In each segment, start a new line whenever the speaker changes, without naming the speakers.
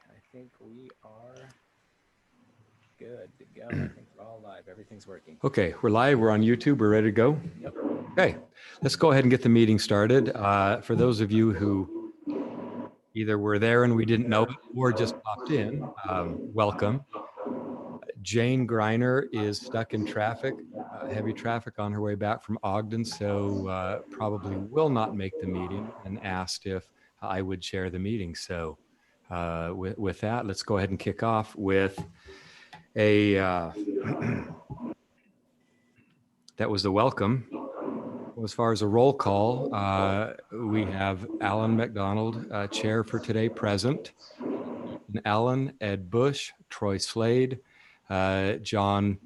I think we are good to go. I think we're all live. Everything's working.
Okay, we're live. We're on YouTube. We're ready to go.
Yep.
Okay, let's go ahead and get the meeting started. For those of you who either were there and we didn't know it or just popped in, welcome. Jane Greiner is stuck in traffic, heavy traffic on her way back from Ogden, so probably will not make the meeting, and asked if I would chair the meeting. So with that, let's go ahead and kick off with a, that was the welcome. As far as a roll call, we have Alan McDonald, chair for today, present. Allen, Ed Bush, Troy Slade, John,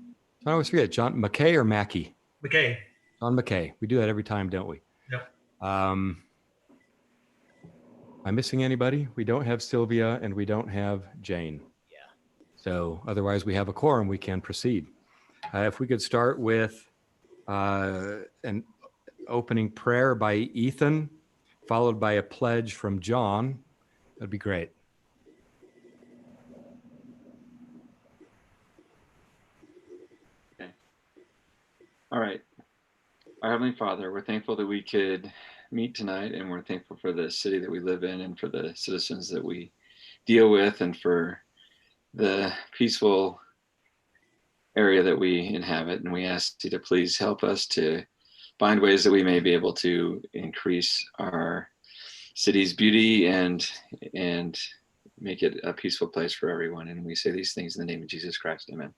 I always forget, John McKay or Mackey?
McKay.
John McKay. We do that every time, don't we?
Yep.
Am I missing anybody? We don't have Sylvia and we don't have Jane.
Yeah.
So otherwise we have a quorum, we can proceed. If we could start with an opening prayer by Ethan, followed by a pledge from John, that'd be great.
Okay. All right. Our Heavenly Father, we're thankful that we could meet tonight, and we're thankful for the city that we live in and for the citizens that we deal with and for the peaceful area that we inhabit. And we ask you to please help us to find ways that we may be able to increase our city's beauty and make it a peaceful place for everyone. And we say these things in the name of Jesus Christ. Amen.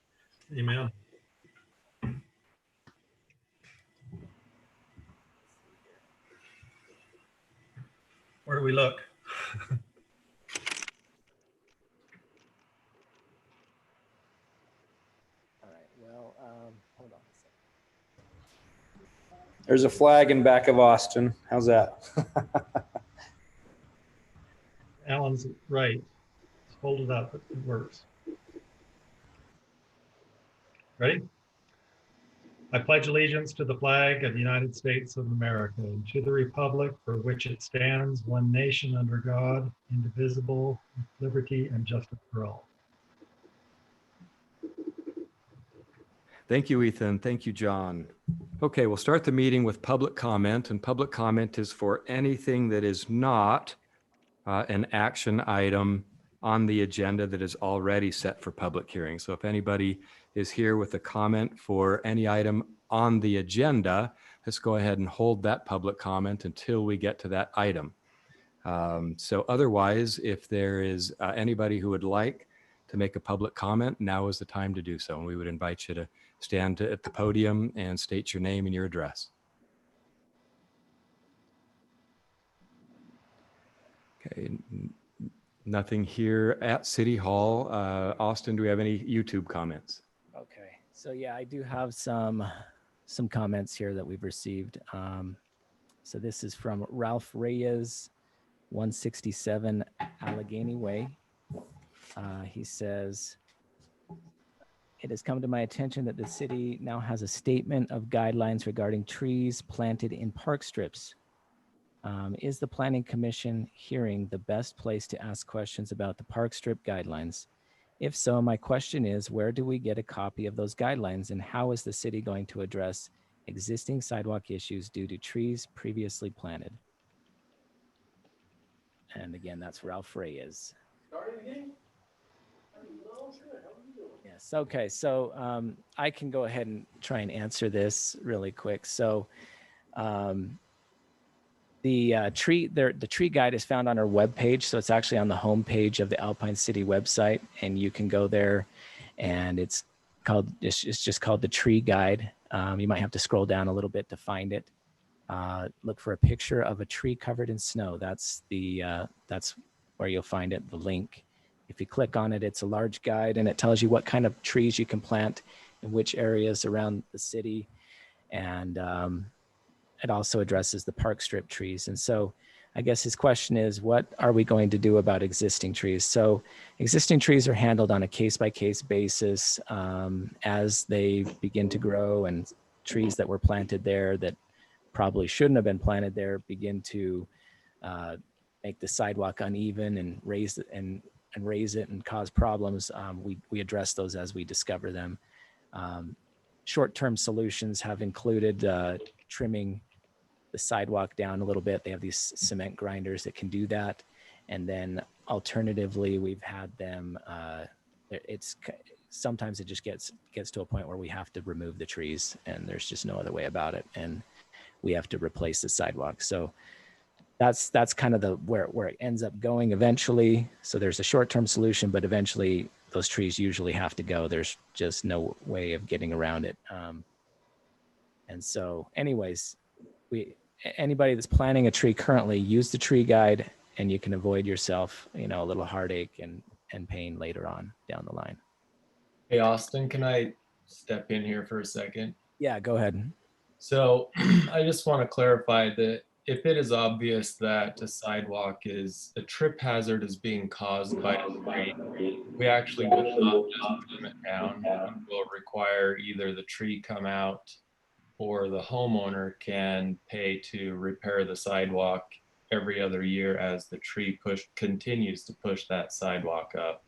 Amen. Where do we look?
All right. Well, hold on a second.
There's a flag in back of Austin. How's that?
Alan's right. Just hold it up. It works. Ready? I pledge allegiance to the flag of the United States of America and to the republic for which it stands, one nation under God, indivisible, with liberty and justice for all.
Thank you, Ethan. Thank you, John. Okay, we'll start the meeting with public comment, and public comment is for anything that is not an action item on the agenda that is already set for public hearing. So if anybody is here with a comment for any item on the agenda, let's go ahead and hold that public comment until we get to that item. So otherwise, if there is anybody who would like to make a public comment, now is the time to do so. And we would invite you to stand at the podium and state your name and your address. Okay, nothing here at City Hall. Austin, do we have any YouTube comments?
Okay. So yeah, I do have some comments here that we've received. So this is from Ralph Reyes, 167 Allegheny Way. He says, it has come to my attention that the city now has a statement of guidelines regarding trees planted in park strips. Is the Planning Commission hearing the best place to ask questions about the park strip guidelines? If so, my question is, where do we get a copy of those guidelines, and how is the city going to address existing sidewalk issues due to trees previously planted? And again, that's Ralph Reyes. Yes. Okay. So I can go ahead and try and answer this really quick. So the tree guide is found on our webpage. So it's actually on the homepage of the Alpine City website, and you can go there, and it's just called the tree guide. You might have to scroll down a little bit to find it. Look for a picture of a tree covered in snow. That's where you'll find it, the link. If you click on it, it's a large guide, and it tells you what kind of trees you can plant in which areas around the city. And it also addresses the park strip trees. And so I guess his question is, what are we going to do about existing trees? So existing trees are handled on a case-by-case basis as they begin to grow, and trees that were planted there that probably shouldn't have been planted there begin to make the sidewalk uneven and raise and and raise it and cause problems, we address those as we discover them. Short-term solutions have included trimming the sidewalk down a little bit. They have these cement grinders that can do that. And then alternatively, we've had them, sometimes it just gets to a point where we have to remove the trees and there's just no other way about it. And we have to replace the sidewalk. So that's kind of where it ends up going eventually. So there's a short-term solution, but eventually those trees usually have to go. There's just no way of getting around it. And so anyways, anybody that's planting a tree currently, use the tree guide and you can avoid yourself, a little heartache and pain later on down the line.
Hey, Austin, can I step in here for a second?
Yeah, go ahead.
So I just want to clarify that if it is obvious that a sidewalk is a trip hazard is being caused by a tree, we actually will not just trim it down. We'll require either the tree come out or the homeowner can pay to repair the sidewalk every other year as the tree continues to push that sidewalk up.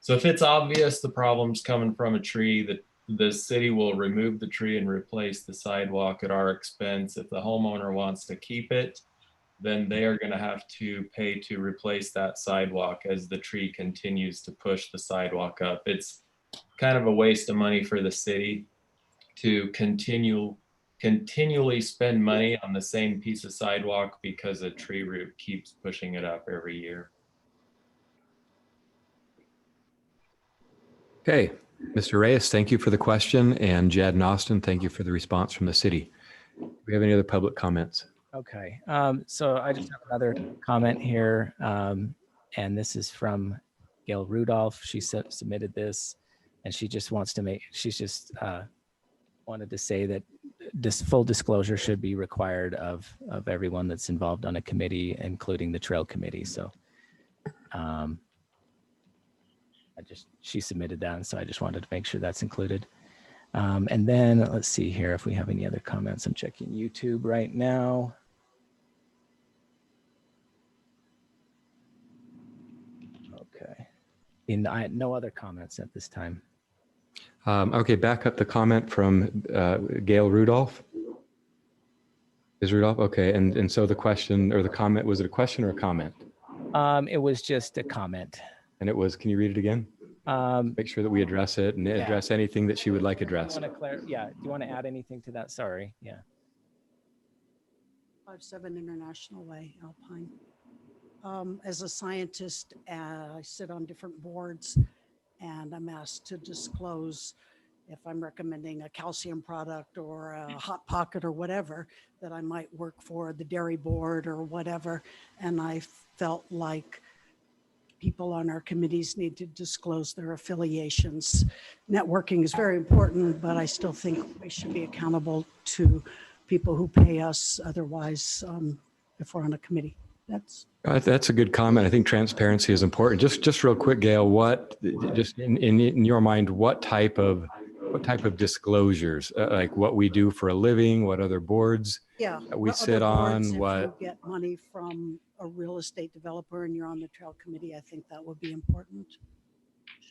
So if it's obvious the problem's coming from a tree, the city will remove the tree and replace the sidewalk at our expense. If the homeowner wants to keep it, then they are going to have to pay to replace that sidewalk as the tree continues to push the sidewalk up. It's kind of a waste of money for the city to continually spend money on the same piece of sidewalk because a tree root keeps pushing it up every year.
Okay, Mr. Reyes, thank you for the question, and Jad and Austin, thank you for the response from the city. Do we have any other public comments?
Okay, so I just have another comment here, and this is from Gail Rudolph. She submitted this, and she just wants to wanted to say that this full disclosure should be required of everyone that's involved on a committee, including the trail committee. So she submitted that, and so I just wanted to make sure that's included. And then let's see here if we have any other comments. I'm checking YouTube right now. Okay. No other comments at this time.
Okay, back up the comment from Gail Rudolph. Is Rudolph? Okay, and so the question or the comment, was it a question or a comment?
It was just a comment.
And it was, can you read it again? Make sure that we address it and address anything that she would like addressed.
Do you want to add anything to that? Sorry. Yeah.
57 International Way, Alpine. As a scientist, I sit on different boards and I'm asked to disclose if I'm recommending a calcium product or a hot pocket or whatever, that I might work for the dairy board or whatever. And I felt like people on our committees need to disclose their affiliations. Networking is very important, but I still think we should be accountable to people who pay us otherwise if we're on a committee.
That's a good comment. I think transparency is important. Just real quick, Gail, just in your mind, what type of disclosures, like what we do for a living, what other boards we sit on,
If
what
you get money from a real estate developer and you're on the trail committee, I think that would be important.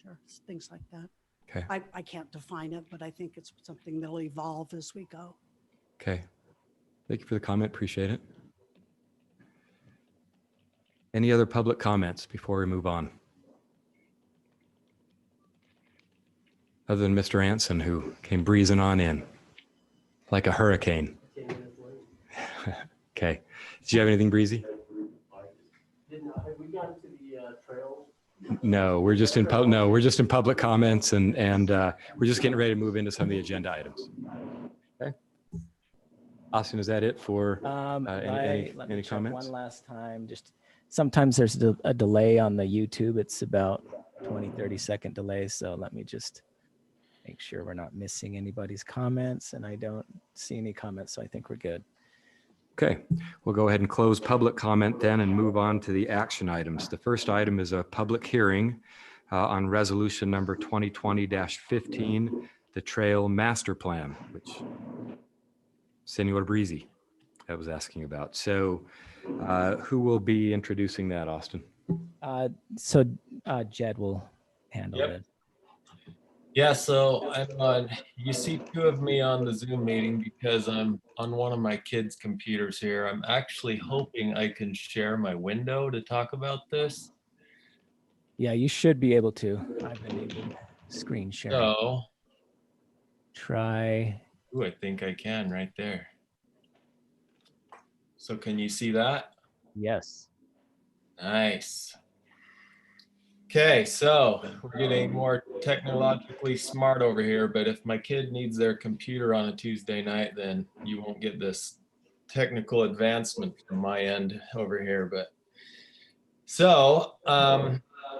Sure, things like that.
Okay.
I can't define it, but I think it's something that'll evolve as we go.
Okay. Thank you for the comment. Appreciate it. Any other public comments before we move on? Other than Mr. Anson, who came breezing on in like a hurricane. Okay. Did you have anything, Breezy?
Have we gotten to the trails?
No, we're just in public comments, and we're just getting ready to move into some of the agenda items. Okay. Austin, is that it for any comments?
One last time. Just sometimes there's a delay on the YouTube. It's about 20-30 second delay. So let me just make sure we're not missing anybody's comments, and I don't see any comments, so I think we're good.
Okay, we'll go ahead and close public comment then and move on to the action items. The first item is a public hearing on resolution number 2020-15, the Trail Master Plan, which Senor Breezy was asking about. So who will be introducing that, Austin?
Jed will handle
Yep.
this.
Yeah, so I'm on, you see two of me on the Zoom meeting because I'm on one of my kids' computers here. I'm actually hoping I can share my window to talk about this.
Yeah, you should be able to. I've enabled screen sharing.
So,
Try.
ooh, I think I can right there. So can you see that?
Yes.
Nice. Okay, so we're getting more technologically smart over here, but if my kid needs their computer on a Tuesday night, then you won't get this technical advancement from my end over here. But so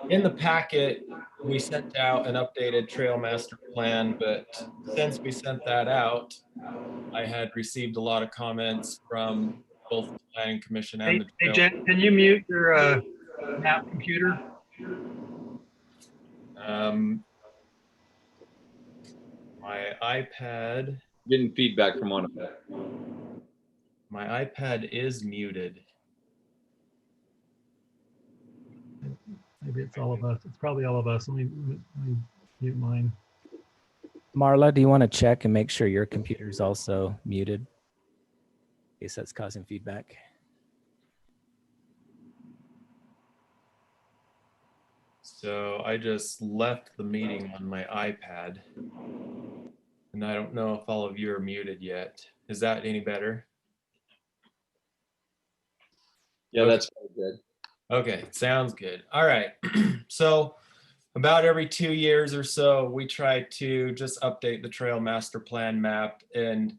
in the packet, we sent out an updated trail master plan, but since we sent that out, I had received a lot of comments from both the planning commission and
Hey,
the
hey,
trail.
Jen, can you mute your map computer?
My iPad,
Getting feedback from one of them.
my iPad is muted.
Maybe it's all of us. It's probably all of us. Let me mute mine.
Marla, do you want to check and make sure your computer is also muted? In case that's causing feedback.
So I just left the meeting on my iPad. And I don't know if all of you are muted yet. Is that any better?
Yeah,
Okay.
that's very good.
Okay, sounds good. All right. So about every 2 years or so, we try to just update the trail master plan map. And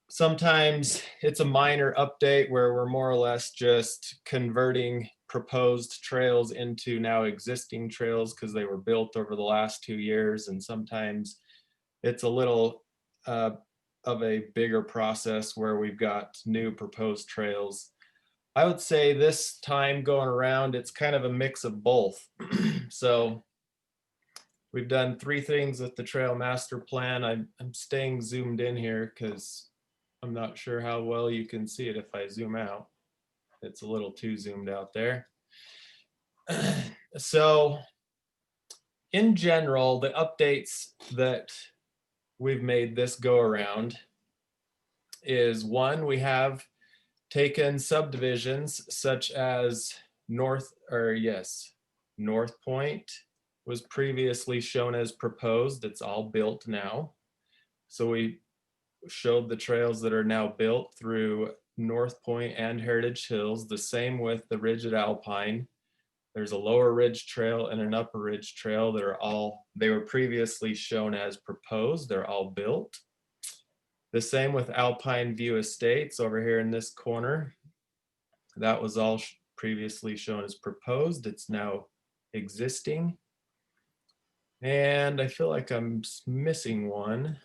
sometimes it's a minor update where we're more or less just converting proposed trails into now existing trails because they were built over the last 2 years. And sometimes it's a little of a bigger process where we've got new proposed trails. I would say this time going around, it's kind of a mix of both. So we've done 3 things with the trail master plan. I'm staying zoomed in here because I'm not sure how well you can see it if I zoom out. It's a little too zoomed out there. So in general, the updates that we've made this go around is one, we have taken subdivisions such as North Point was previously shown as proposed. It's all built now. So we showed the trails that are now built through North Point and Heritage Hills. The same with the Ridge at Alpine. There's a lower ridge trail and an upper ridge trail that they were previously shown as proposed. They're all built. The same with Alpine View Estates over here in this corner. That was all previously shown as proposed. It's now existing. And I feel like I'm missing one,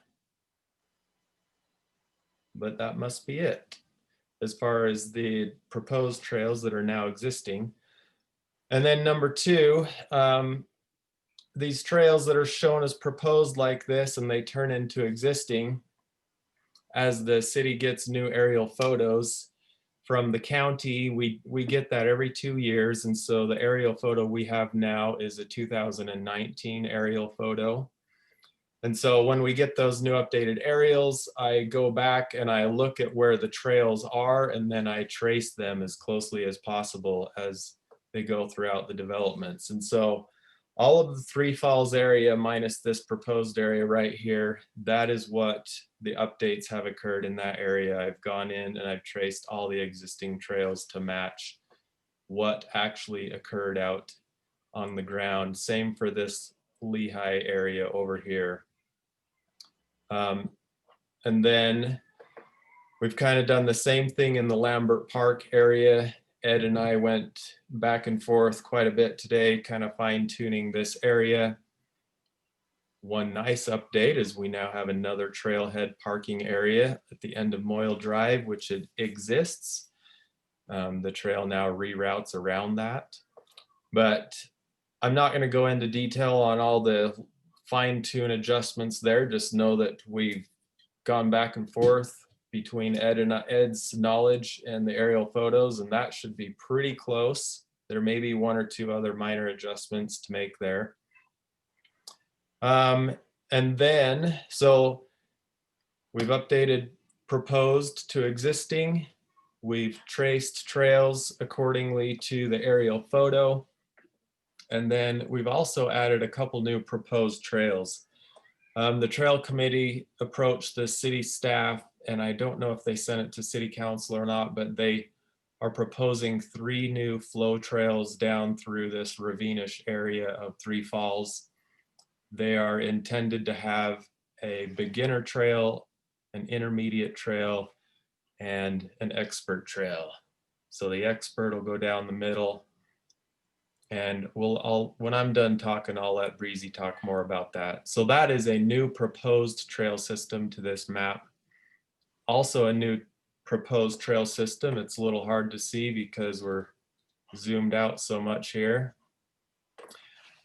but that must be it as far as the proposed trails that are now existing. And then number 2, these trails that are shown as proposed like this and they turn into existing, as the city gets new aerial photos from the county, we get that every 2 years. And so the aerial photo we have now is a 2019 aerial photo. And so when we get those new updated aerials, I go back and I look at where the trails are, and then I trace them as closely as possible as they go throughout the developments. And so all of the Three Falls area minus this proposed area right here, that is what the updates have occurred in that area. I've gone in and I've traced all the existing trails to match what actually occurred out on the ground. Same for this Lehigh area over here. And then we've kind of done the same thing in the Lambert Park area. Ed and I went back and forth quite a bit today, kind of fine tuning this area. One nice update is we now have another trailhead parking area at the end of Moyle Drive, which it exists. The trail now reroutes around that. But I'm not going to go into detail on all the fine-tune adjustments there. Just know that we've gone back and forth between Ed's knowledge and the aerial photos, and that should be pretty close. There may be one or two other minor adjustments to make there. And then, so we've updated proposed to existing. We've traced trails accordingly to the aerial photo. And then we've also added a couple new proposed trails. The trail committee approached the city staff, and I don't know if they sent it to city council or not, but they are proposing 3 new flow trails down through this ravine-ish area of Three Falls. They are intended to have a beginner trail, an intermediate trail, and an expert trail. So the expert will go down the middle, and when I'm done talking, I'll let Breezy talk more about that. So that is a new proposed trail system to this map. Also a new proposed trail system. It's a little hard to see because we're zoomed out so much here.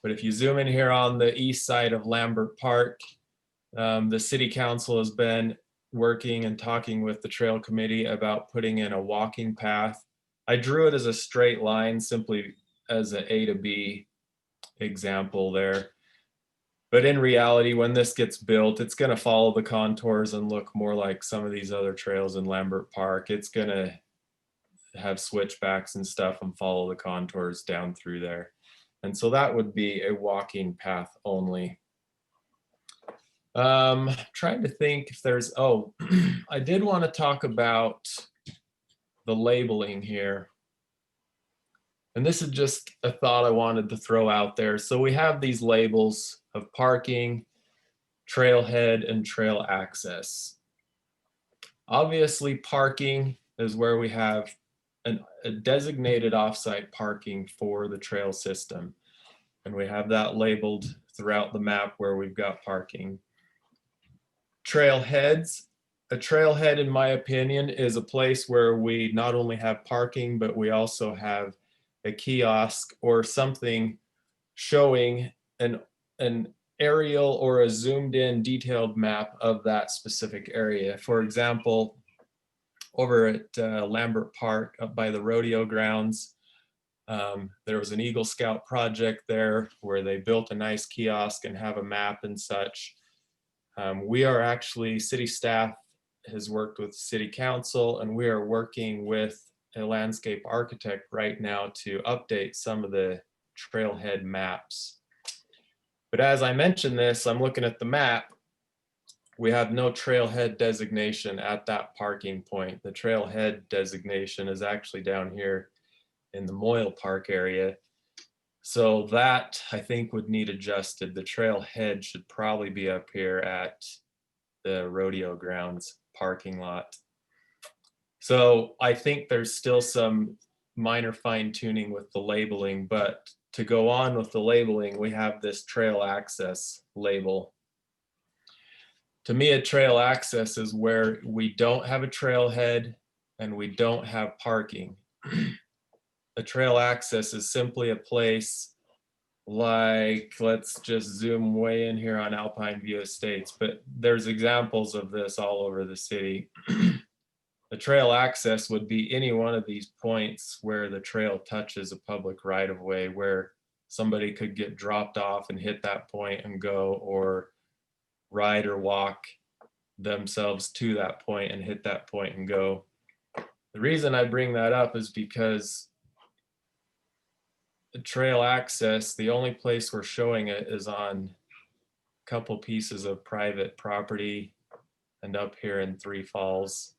But if you zoom in here on the east side of Lambert Park, the city council has been working and talking with the trail committee about putting in a walking path. I drew it as a straight line simply as an A to B example there. But in reality, when this gets built, it's going to follow the contours and look more like some of these other trails in Lambert Park. It's going to have switchbacks and stuff and follow the contours down through there. And so that would be a walking path only. Trying to think if there's, oh, I did want to talk about the labeling here. And this is just a thought I wanted to throw out there. So we have these labels of parking, trailhead, and trail access. Obviously, parking is where we have a designated offsite parking for the trail system. And we have that labeled throughout the map where we've got parking. Trailheads. A trailhead, in my opinion, is a place where we not only have parking, but we also have a kiosk or something showing an aerial or a zoomed in detailed map of that specific area. For example, over at Lambert Park up by the rodeo grounds, there was an Eagle Scout project there where they built a nice kiosk and have a map and such. We are actually, city staff has worked with city council, and we are working with a landscape architect right now to update some of the trailhead maps. But as I mentioned this, I'm looking at the map. We have no trailhead designation at that parking point. The trailhead designation is actually down here in the Moyle Park area. So that I think would need adjusted. The trailhead should probably be up here at the rodeo grounds parking lot. So I think there's still some minor fine tuning with the labeling, but to go on with the labeling, we have this trail access label. To me, a trail access is where we don't have a trailhead and we don't have parking. A trail access is simply a place like, let's just zoom way in here on Alpine View Estates, but there's examples of this all over the city. The trail access would be any one of these points where the trail touches a public right of way, where somebody could get dropped off and hit that point and go, or ride or walk themselves to that point and hit that point and go. The reason I bring that up is because the trail access, the only place we're showing it is on a couple pieces of private property and up here in Three Falls.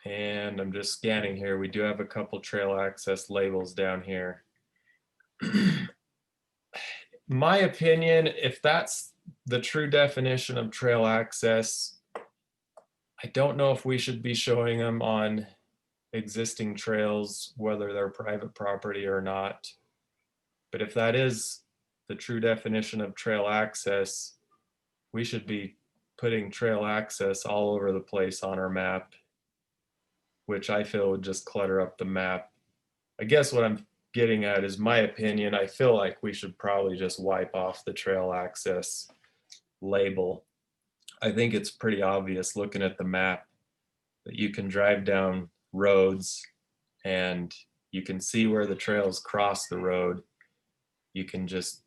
And I'm just scanning here. We do have a couple trail access labels down here. My opinion, if that's the true definition of trail access, I don't know if we should be showing them on existing trails, whether they're private property or not. But if that is the true definition of trail access, we should be putting trail access all over the place on our map, which I feel would just clutter up the map. I guess what I'm getting at is my opinion. I feel like we should probably just wipe off the trail access label. I think it's pretty obvious looking at the map that you can drive down roads and You can see where the trails cross the road. You can just,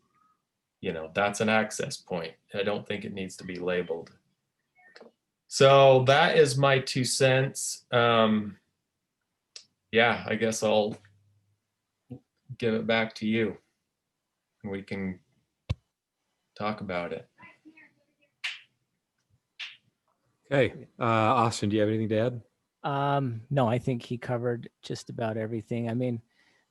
that's an access point. I don't think it needs to be labeled. So that is my 2 cents. Yeah, I guess I'll give it back to you. We can talk about it.
Okay, Austin, do you have anything to add?
No, I think he covered just about everything. I mean,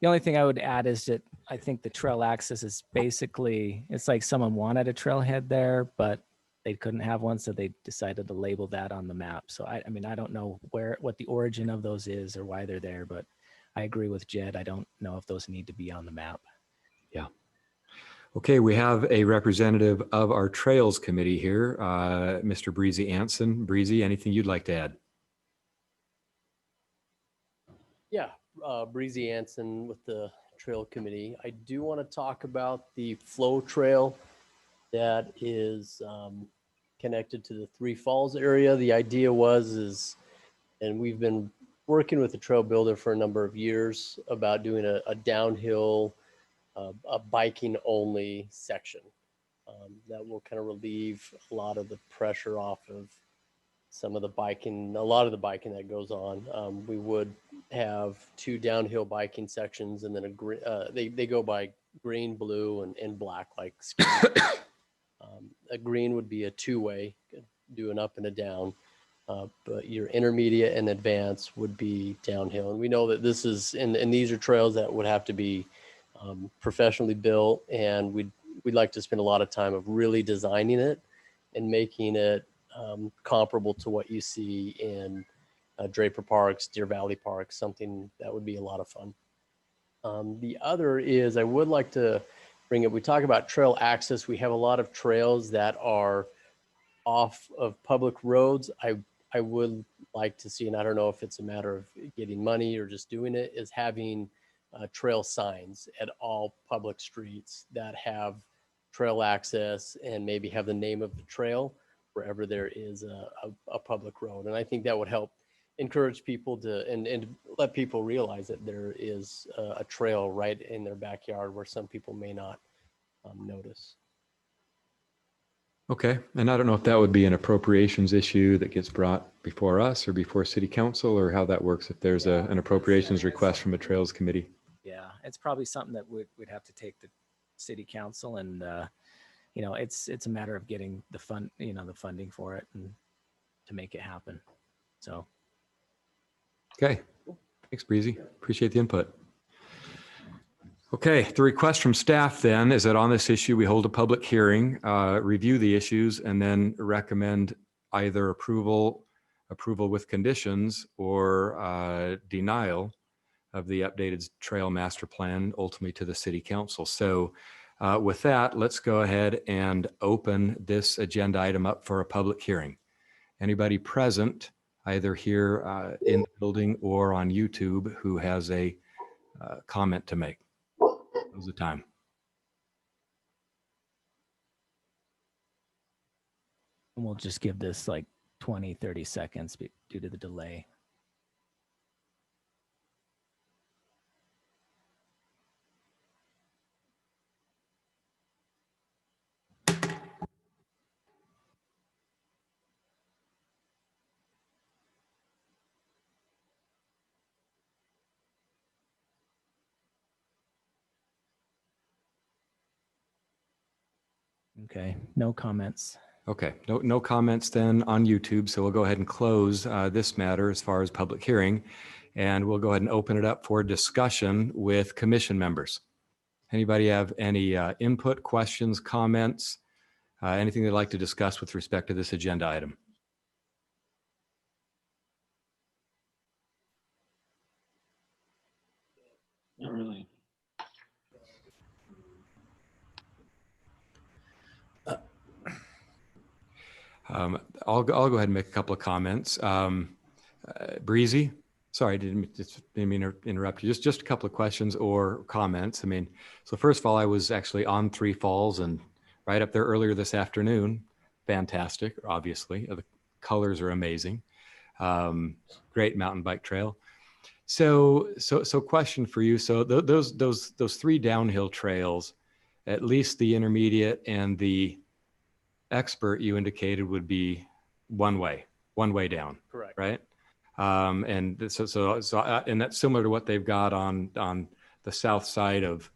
the only thing I would add is that I think the trail access is basically, it's like someone wanted a trailhead there, but they couldn't have one, so they decided to label that on the map. So I mean, I don't know what the origin of those is or why they're there, but I agree with Jed. I don't know if those need to be on the map.
Yeah. Okay, we have a representative of our Trails Committee here, Mr. Breezy Anson. Breezy, anything you'd like to add?
Yeah, Breezy Anson with the Trail Committee. I do want to talk about the flow trail that is connected to the Three Falls area. The idea and we've been working with the trail builder for a number of years about doing a downhill, a biking only section that will kind of relieve a lot of the pressure off of a lot of the biking that goes on. We would have 2 downhill biking sections, and then they go by green, blue, and black like ski. A green would be a 2-way, do an up and a down. But your intermediate and advanced would be downhill. And we know that this is, and these are trails that would have to be professionally built. And we'd like to spend a lot of time of really designing it and making it comparable to what you see in Draper Parks, Deer Valley Parks, something that would be a lot of fun. The other is I would like to bring up, we talk about trail access. We have a lot of trails that are off of public roads. I would like to see, and I don't know if it's a matter of getting money or just doing it, is having trail signs at all public streets that have trail access and maybe have the name of the trail wherever there is a public road. And I think that would help encourage people to, and let people realize that there is a trail right in their backyard where some people may not notice.
Okay, and I don't know if that would be an appropriations issue that gets brought before us or before City Council, or how that works if there's an appropriations request from a Trails Committee.
Yeah, it's probably something that we'd have to take to City Council, and it's a matter of getting the the funding for it and to make it happen. So.
Okay, thanks, Breezy. Appreciate the input. Okay, the request from staff then is that on this issue, we hold a public hearing, review the issues, and then recommend either approval with conditions or denial of the updated trail master plan, ultimately to the City Council. So with that, let's go ahead and open this agenda item up for a public hearing. Anybody present, either here in the building or on YouTube, who has a comment to make? Now's the time.
And we'll just give this like 20, 30 seconds due to the delay. Okay, no comments.
Okay, no comments then on YouTube. So we'll go ahead and close this matter as far as public hearing, and we'll go ahead and open it up for discussion with commission members. Anybody have any input, questions, comments, anything they'd like to discuss with respect to this agenda item?
Not really.
I'll go ahead and make a couple of comments. Breezy, sorry, didn't mean to interrupt you. Just a couple of questions or comments. I mean, so first of all, I was actually on Three Falls and right up there earlier this afternoon. Fantastic, obviously. The colors are amazing. Great mountain bike trail. So question for you. So those three downhill trails, at least the intermediate and the expert you indicated would be one way down,
Correct.
right? And and that's similar to what they've got on the south side of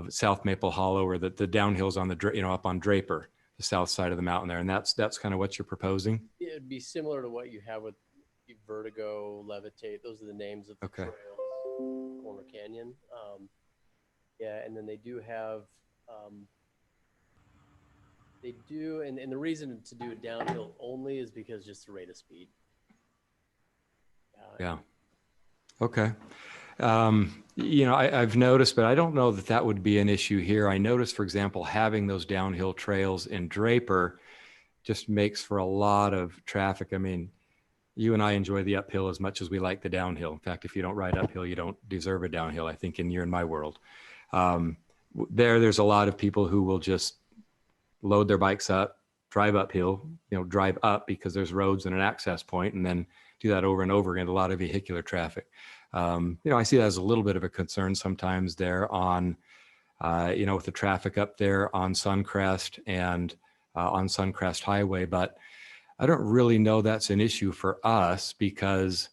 South Maple Hollow, or the downhills on the up on Draper, the south side of the mountain there. And that's kind of what you're proposing.
It'd be similar to what you have with Vertigo, Levitate. Those are the names of the
Okay.
trails. Corner Canyon. Yeah, and then they do have. They do, and the reason to do it downhill only is because just the rate of speed.
Yeah. Okay. I've noticed, but I don't know that would be an issue here. I noticed, for example, having those downhill trails in Draper just makes for a lot of traffic. I mean, you and I enjoy the uphill as much as we like the downhill. In fact, if you don't ride uphill, you don't deserve a downhill, I think, in my world. There's a lot of people who will just load their bikes up, drive uphill, drive up because there's roads and an access point, and then do that over and over again, a lot of vehicular traffic. I see that as a little bit of a concern sometimes there on, with the traffic up there on Suncrest and on Suncrest Highway. But I don't really know that's an issue for us, because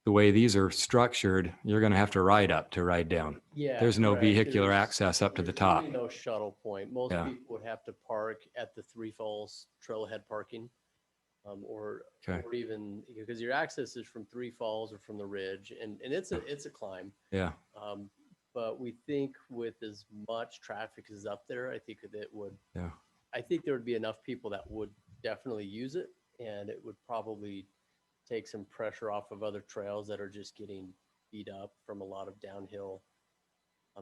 the way these are structured, you're going to have to ride up to ride down.
Yeah,
There's no
correct.
vehicular
There's-
access up to the
there's
top.
really no shuttle point. Most
Yeah.
people would have to park at the Three Falls trailhead parking, or even because your access is from Three Falls or from the Ridge, and it's a climb.
Yeah.
But we think with as much traffic as up there, I think that it would.
Yeah.
I think there would be enough people that would definitely use it, and it would probably take some pressure off of other trails that are just getting beat up from a lot of downhill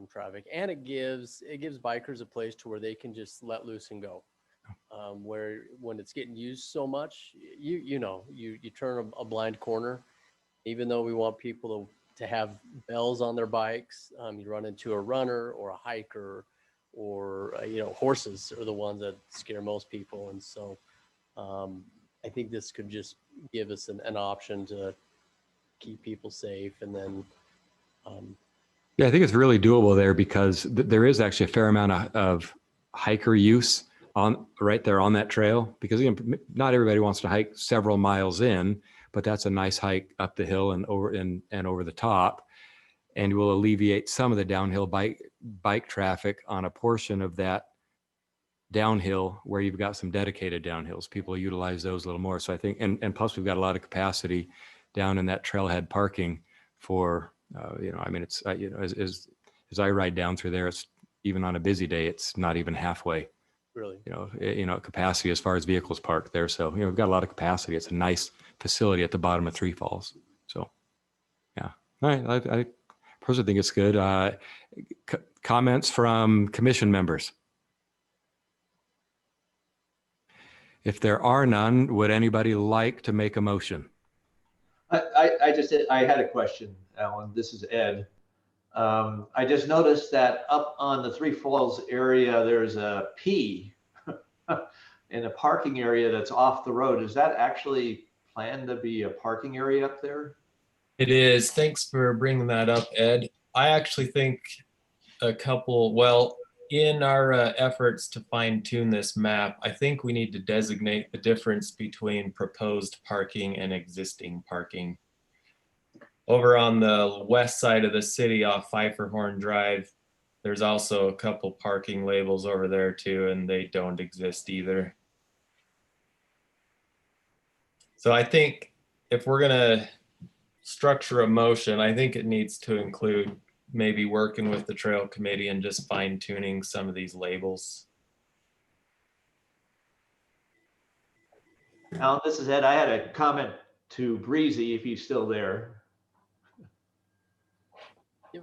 traffic. And it gives bikers a place to where they can just let loose and go. Where when it's getting used so much, you turn a blind corner. Even though we want people to have bells on their bikes, you run into a runner or a hiker, or horses are the ones that scare most people. And so I think this could just give us an option to keep people safe. And then
Yeah, I think it's really doable there, because there is actually a fair amount of hiker use right there on that trail, because not everybody wants to hike several miles in, but that's a nice hike up the hill and over the top, and will alleviate some of the downhill bike traffic on a portion of that downhill where you've got some dedicated downhills. People utilize those a little more. So I think, and plus we've got a lot of capacity down in that trailhead parking for, it's, as I ride down through there, it's even on a busy day, it's not even halfway,
really,
capacity as far as vehicles parked there. So, we've got a lot of capacity. It's a nice facility at the bottom of Three Falls. So, yeah. All right. I personally think it's good. Comments from commission members? If there are none, would anybody like to make a motion?
I had a question, Alan. This is Ed. I just noticed that up on the Three Falls area, there's a P in a parking area that's off the road. Is that actually planned to be a parking area up there?
It is. Thanks for bringing that up, Ed. I actually think in our efforts to fine tune this map, I think we need to designate the difference between proposed parking and existing parking. Over on the west side of the city off Pfeifferhorn Drive, there's also a couple parking labels over there too, and they don't exist either. So I think if we're gonna structure a motion, I think it needs to include maybe working with the trail committee and just fine tuning some of these labels.
Alan, this is Ed. I had a comment to Breezy, if he's still there.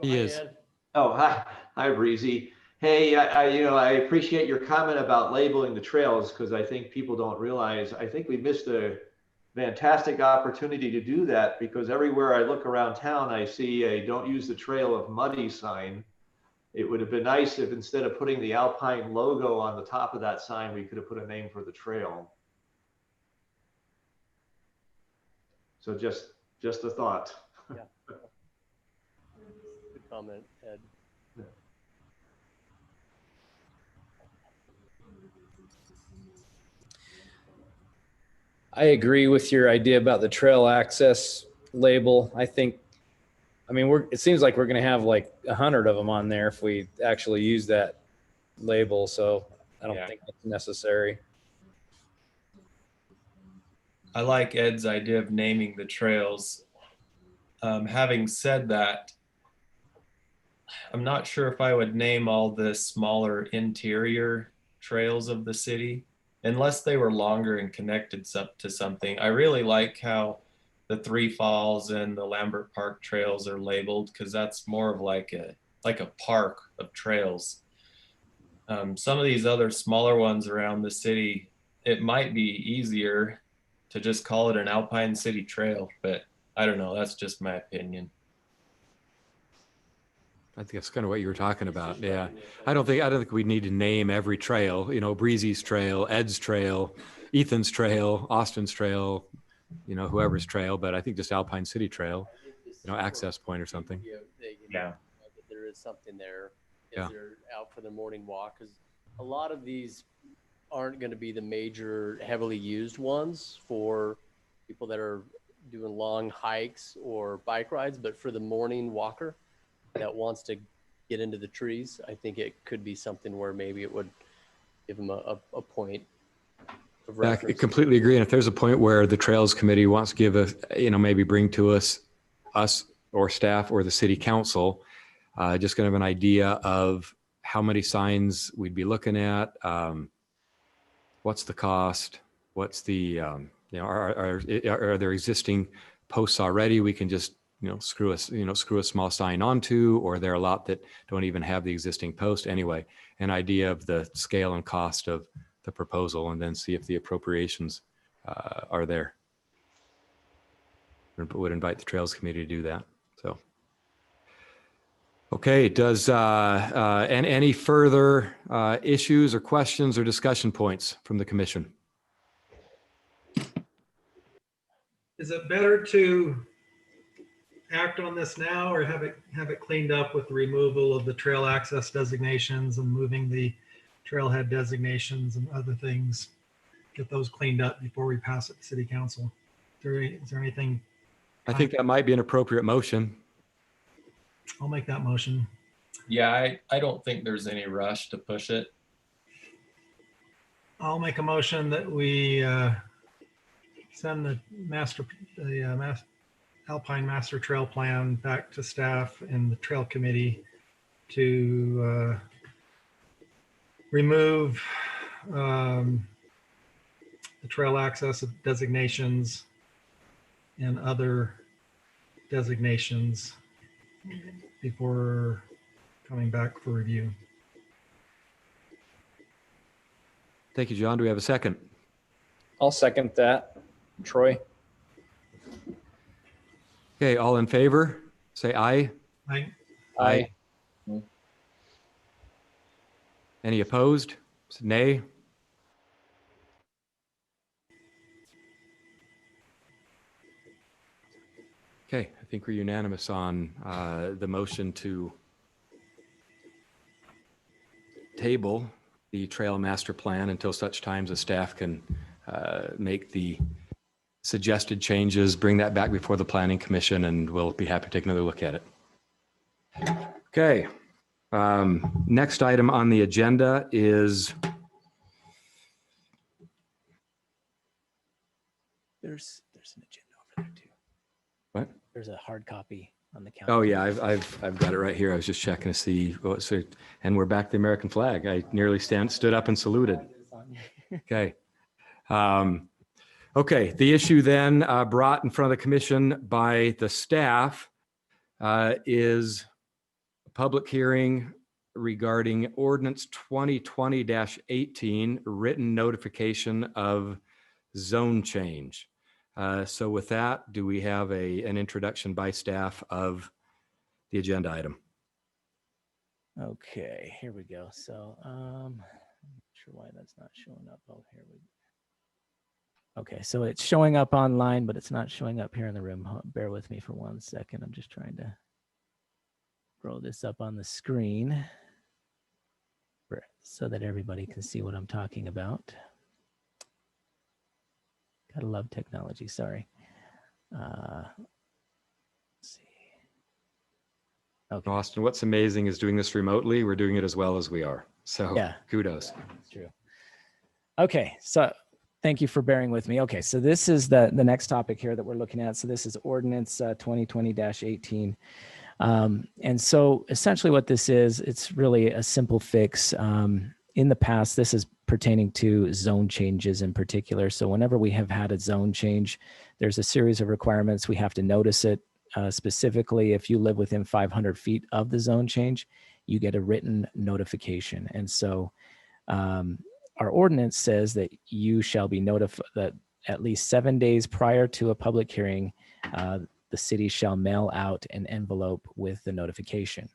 He is.
Ed.
Oh, hi, Breezy. Hey, I appreciate your comment about labeling the trails, because I think people don't realize. I think we missed a fantastic opportunity to do that, because everywhere I look around town, I see a "Don't use the trail of muddy" sign. It would have been nice if instead of putting the Alpine logo on the top of that sign, we could have put a name for the trail. So just a thought.
comment, Ed.
I agree with your idea about the trail access label. I mean, it seems like we're going to have like 100 of them on there if we actually use that label. So I don't
Yeah.
think that's necessary.
I like Ed's idea of naming the trails. Having said that, I'm not sure if I would name all the smaller interior trails of the city unless they were longer and connected to something. I really like how the Three Falls and the Lambert Park trails are labeled because that's more of like a park of trails. Some of these other smaller ones around the city, it might be easier to just call it an Alpine City Trail, but I don't know. That's just my opinion.
I think that's kind of what you were talking about. Yeah. I don't think we need to name every trail, Breezy's Trail, Ed's Trail, Ethan's Trail, Austin's Trail, whoever's trail, but I think just Alpine City Trail, access point or something.
Yeah.
That there is something there as
Yeah.
they're out for their morning walk, because a lot of these aren't going to be the major heavily used ones for people that are doing long hikes or bike rides, but for the morning walker that wants to get into the trees, I think it could be something where maybe it would give them a point of
I
reference.
completely agree. And if there's a point where the Trails Committee wants to give maybe bring to us or staff or the city council, just kind of an idea of how many signs we'd be looking at, what's the cost, what's the, are there existing posts already we can just, screw a small sign onto, or are there a lot that don't even have the existing post? Anyway, an idea of the scale and cost of the proposal, and then see if the appropriations are there. Would invite the Trails Committee to do that. So, okay, does and any further issues or questions or discussion points from the commission?
Is it better to act on this now or have it cleaned up with the removal of the trail access designations and moving the trailhead designations and other things? Get those cleaned up before we pass it to city council. Is there anything?
I think that might be an appropriate motion.
I'll make that motion.
Yeah, I don't think there's any rush to push it.
I'll make a motion that we send the Alpine Master Trail Plan back to staff and the Trail Committee to remove the trail access designations and other designations before coming back for review.
Thank you, John. Do we have a second?
I'll second that. Troy?
Okay, all in favor, say aye.
Aye.
Any opposed? Nay. Okay, I think we're unanimous on the motion to table the trail master plan until such times as staff can make the suggested changes, bring that back before the planning commission, and we'll be happy to take another look at it. Okay. Next item on the agenda is
There's an agenda over there too.
what?
There's a hard copy on the counter.
Oh yeah, I've got it right here. I was just checking to see what's it, and we're back to the American flag. I nearly stood up and saluted. Okay. Okay. The issue then brought in front of the commission by the staff is a public hearing regarding ordinance 2020-18, written notification of zone change. So with that, do we have an introduction by staff of the agenda item?
Okay, here we go. So, I'm not sure why that's not showing up. Oh, here we go. Okay, so it's showing up online, but it's not showing up here in the room. Bear with me for 1 second. I'm just trying to. throw this up on the screen so that everybody can see what I'm talking about. Gotta love technology, sorry. Let's see. Okay.
Austin, what's amazing is doing this remotely. We're doing it as well as we are. So
Yeah.
kudos.
That's true. Okay, so thank you for bearing with me. Okay, so this is the next topic here that we're looking at. So this is Ordinance 2020-18. And so essentially what this is, it's really a simple fix. In the past, this is pertaining to zone changes in particular. So whenever we have had a zone change, there's a series of requirements. We have to notice it. Specifically, if you live within 500 feet of the zone change, you get a written notification. And so our ordinance says that you shall be notified that at least 7 days prior to a public hearing, the city shall mail out an envelope with the notification.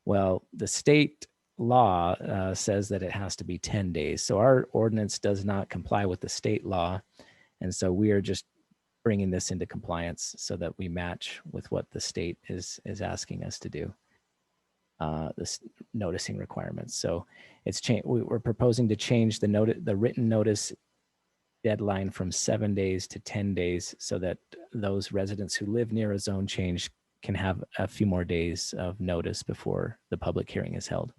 Well, the state law says that it has to be 10 days. So our ordinance does not comply with the state law. And so we are just bringing this into compliance so that we match with what the state is asking us to do. This noticing requirements. So it's we're proposing to change the written notice deadline from 7 days to 10 days so that those residents who live near a zone change can have a few more days of notice before the public hearing is held.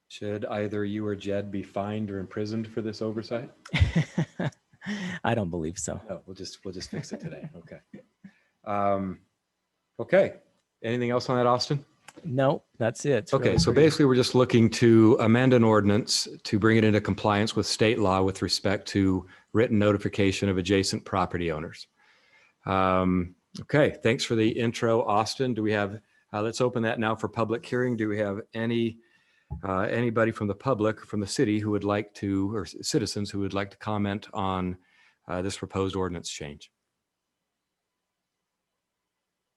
Should either you or Jed be fined or imprisoned for this oversight?
I don't believe so.
No, we'll just fix it today. Okay. Okay. Anything else on that, Austin?
No, that's it. It's
Okay,
really
so
pretty.
basically we're just looking to amend an ordinance to bring it into compliance with state law with respect to written notification of adjacent property owners. Okay, thanks for the intro, Austin. Do we have, let's open that now for public hearing. Do we have anybody from the public, from the city who would like to, or citizens who would like to comment on this proposed ordinance change?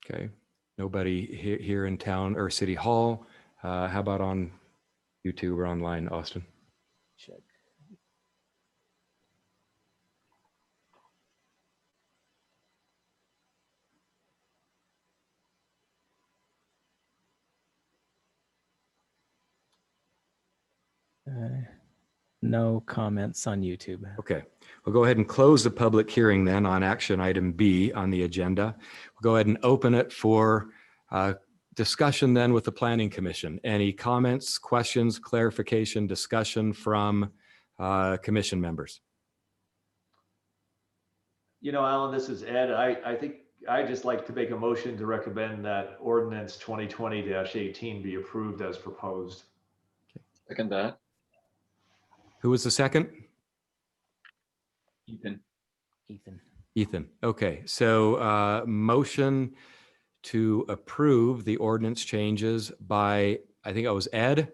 Okay. Nobody here in town or City Hall. How about on YouTube or online, Austin?
Check. No comments on YouTube.
Okay, we'll go ahead and close the public hearing then on action item B on the agenda. We'll go ahead and open it for discussion then with the Planning Commission. Any comments, questions, clarification, discussion from commission members?
You know, Alan, this is Ed. I think I'd just like to make a motion to recommend that ordinance 2020-18 be approved as proposed.
Second that.
Who was the second?
Ethan.
Ethan. Okay, so motion to approve the ordinance changes by, I think it was Ed.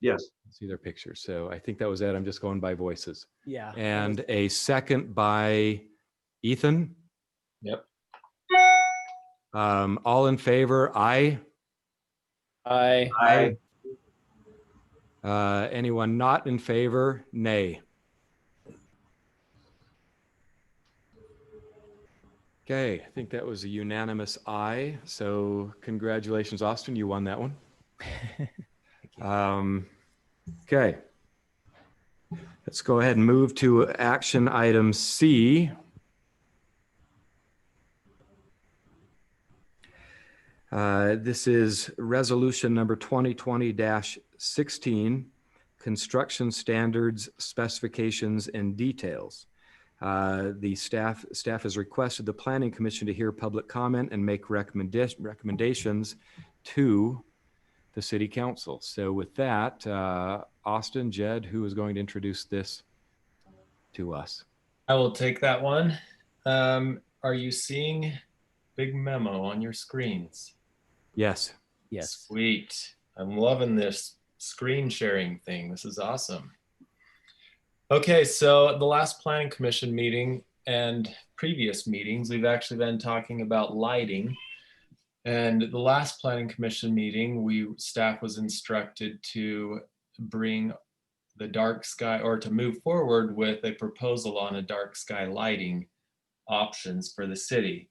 Yes.
See their pictures. So I think that was Ed. I'm just going by voices.
Yeah.
And a second by Ethan.
Yep.
All in favor? Aye.
Aye.
Anyone not in favor? Nay. Okay, I think that was a unanimous aye. So congratulations, Austin. You won that one. Okay. Let's go ahead and move to action item C. This is resolution number 2020-16, construction standards, specifications, and details. The staff has requested the Planning Commission to hear public comment and make recommendations to the City Council. So with that, Austin, Jed, who is going to introduce this to us?
I will take that one. Are you seeing big memo on your screens?
Yes.
Yes.
Sweet. I'm loving this screen sharing thing. This is awesome. Okay, so the last Planning Commission meeting and previous meetings, we've actually been talking about lighting. And the last Planning Commission meeting, staff was instructed to bring the dark sky, or to move forward with a proposal on a dark sky lighting options for the city.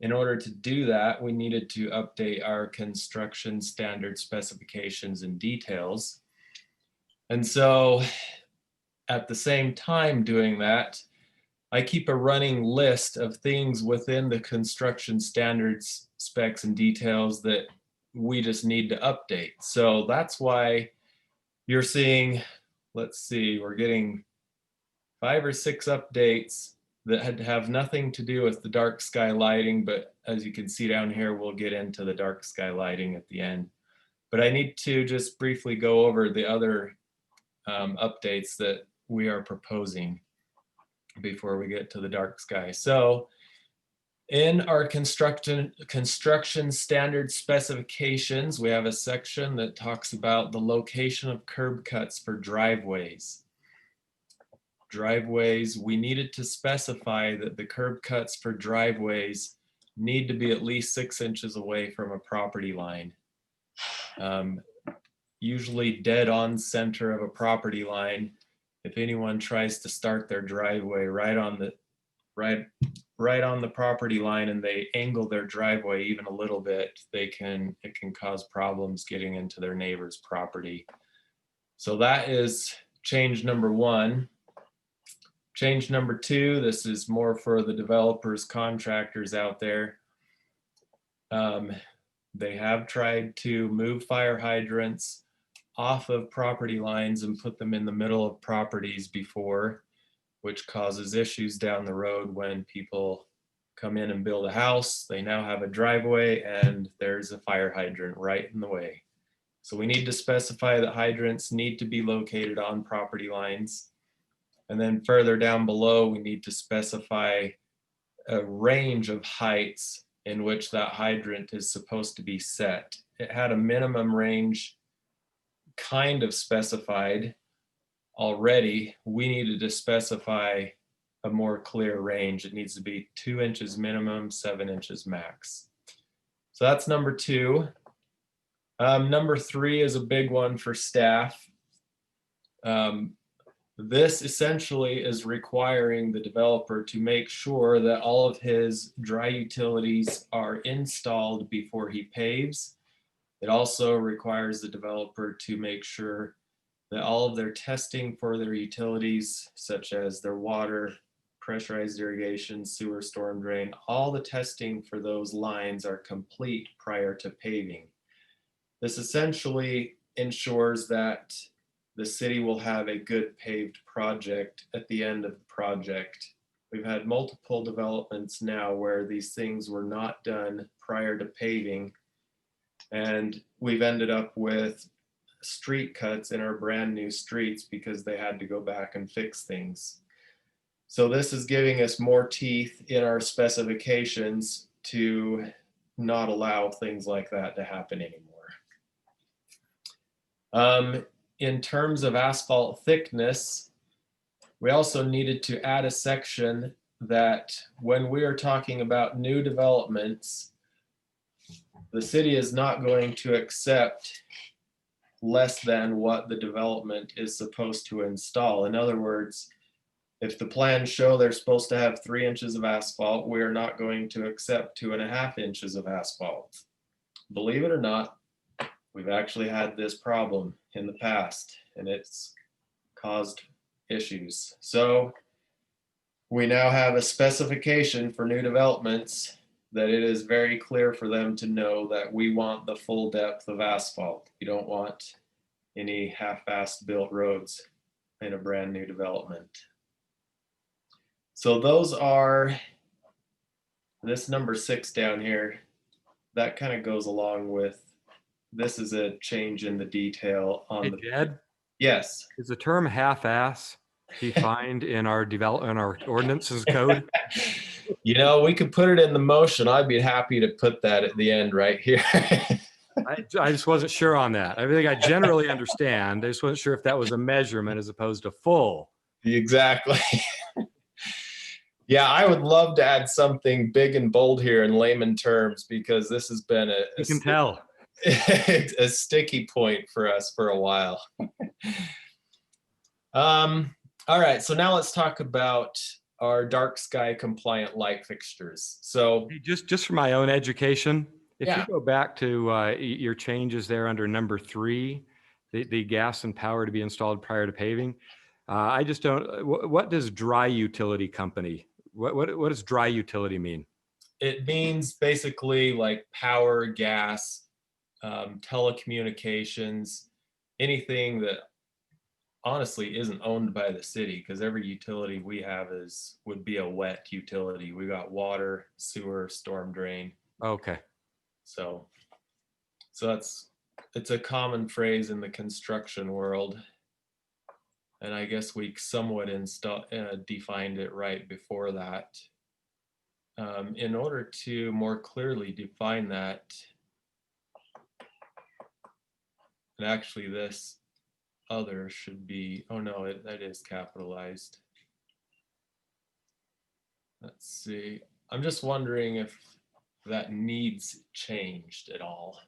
In order to do that, we needed to update our construction standard specifications and details. And so at the same time doing that, I keep a running list of things within the construction standards specs and details that we just need to update. So that's why you're seeing, let's see, we're getting 5 or 6 updates that have nothing to do with the dark sky lighting, but as you can see down here, we'll get into the dark sky lighting at the end. But I need to just briefly go over the other updates that we are proposing before we get to the dark sky. So in our construction standard specifications, we have a section that talks about the location of curb cuts for driveways. Driveways, we needed to specify that the curb cuts for driveways need to be at least 6 inches away from a property line. Usually dead on center of a property line. If anyone tries to start their driveway right on the property line and they angle their driveway even a little bit, it can cause problems getting into their neighbor's property. So that is change number 1. Change number 2, this is more for the developers, contractors out there. They have tried to move fire hydrants off of property lines and put them in the middle of properties before, which causes issues down the road when people come in and build a house. They now have a driveway and there's a fire hydrant right in the way. So we need to specify that hydrants need to be located on property lines. And then further down below, we need to specify a range of heights in which that hydrant is supposed to be set. It had a minimum range kind of specified already. We needed to specify a more clear range. It needs to be 2 inches minimum, 7 inches max. So that's number 2. Number 3 is a big one for staff. This essentially is requiring the developer to make sure that all of his dry utilities are installed before he paves. It also requires the developer to make sure that all of their testing for their utilities, such as their water, pressurized irrigation, sewer, storm drain, all the testing for those lines are complete prior to paving. This essentially ensures that the city will have a good paved project at the end of the project. We've had multiple developments now where these things were not done prior to paving, and we've ended up with street cuts in our brand new streets because they had to go back and fix things. So this is giving us more teeth in our specifications to not allow things like that to happen anymore. In terms of asphalt thickness, we also needed to add a section that when we are talking about new developments, the city is not going to accept less than what the development is supposed to install. In other words, if the plans show they're supposed to have 3 inches of asphalt, we're not going to accept 2.5 inches of asphalt. Believe it or not, we've actually had this problem in the past and it's caused issues. So we now have a specification for new developments that it is very clear for them to know that we want the full depth of asphalt. We don't want any half-assed built roads in a brand new development. So those are, this number 6 down here, that kind of goes along with, this is a change in the detail on
Hey,
the.
Jed,
Yes.
is the term half-ass defined in our ordinances code?
You know, we could put it in the motion. I'd be happy to put that at the end right here.
I just wasn't sure on that. I think I generally understand. I just wasn't sure if that was a measurement as opposed to full.
Exactly. Yeah, I would love to add something big and bold here in layman terms because this has been
You can tell.
a sticky point for us for a while. All right, so now let's talk about are dark sky compliant light fixtures. So
Hey, just for my own education, if you
Yeah.
go back to your changes there under number 3, the gas and power to be installed prior to paving, I just don't, what does dry utility company, what does dry utility mean?
it means basically like power, gas, telecommunications, anything that honestly isn't owned by the city, because every utility we have would be a wet utility. We got water, sewer, storm drain.
Okay.
So it's a common phrase in the construction world. And I guess we somewhat defined it right before that. In order to more clearly define that, and actually this other should be, oh no, that is capitalized. Let's see. I'm just wondering if that needs changed at all.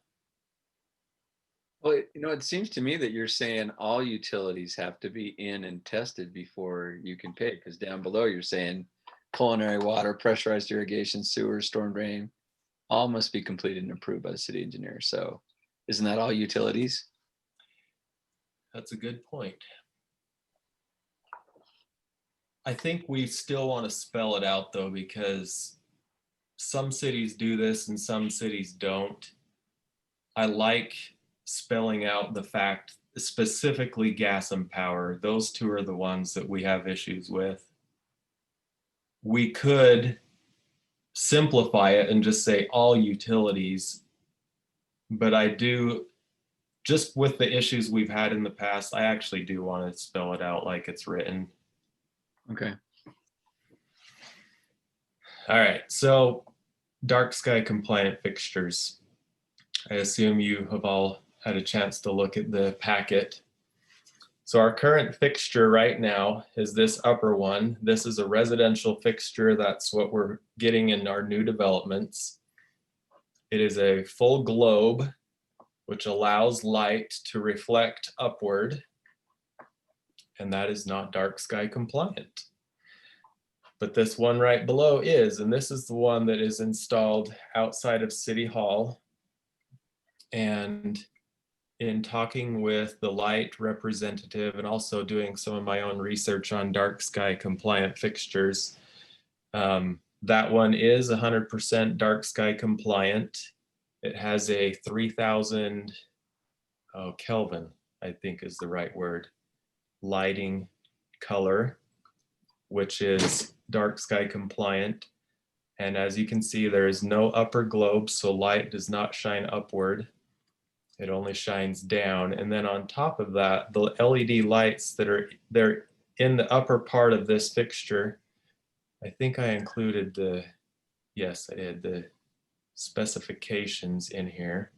Well, it seems to me that you're saying all utilities have to be in and tested before you can pay, because down below you're saying culinary water, pressurized irrigation, sewer, storm drain, all must be completed and approved by the city engineer. So isn't that all utilities?
That's a good point. I think we still want to spell it out though, because some cities do this and some cities don't. I like spelling out the fact, specifically gas and power. Those two are the ones that we have issues with. We could simplify it and just say all utilities, but I do, just with the issues we've had in the past, I actually do want to spell it out like it's written.
Okay.
All right, so dark sky compliant fixtures. I assume you have all had a chance to look at the packet. So our current fixture right now is this upper one. This is a residential fixture. That's what we're getting in our new developments. It is a full globe, which allows light to reflect upward. And that is not dark sky compliant. But this one right below is, and this is the one that is installed outside of City Hall. And in talking with the light representative and also doing some of my own research on dark sky compliant fixtures, that one is 100% dark sky compliant. It has a 3000 Kelvin, I think is the right word, lighting color, which is dark sky compliant. And as you can see, there is no upper globe, so light does not shine upward. It only shines down. And then on top of that, the LED lights they're in the upper part of this fixture, I think I included yes, I did, the specifications in here.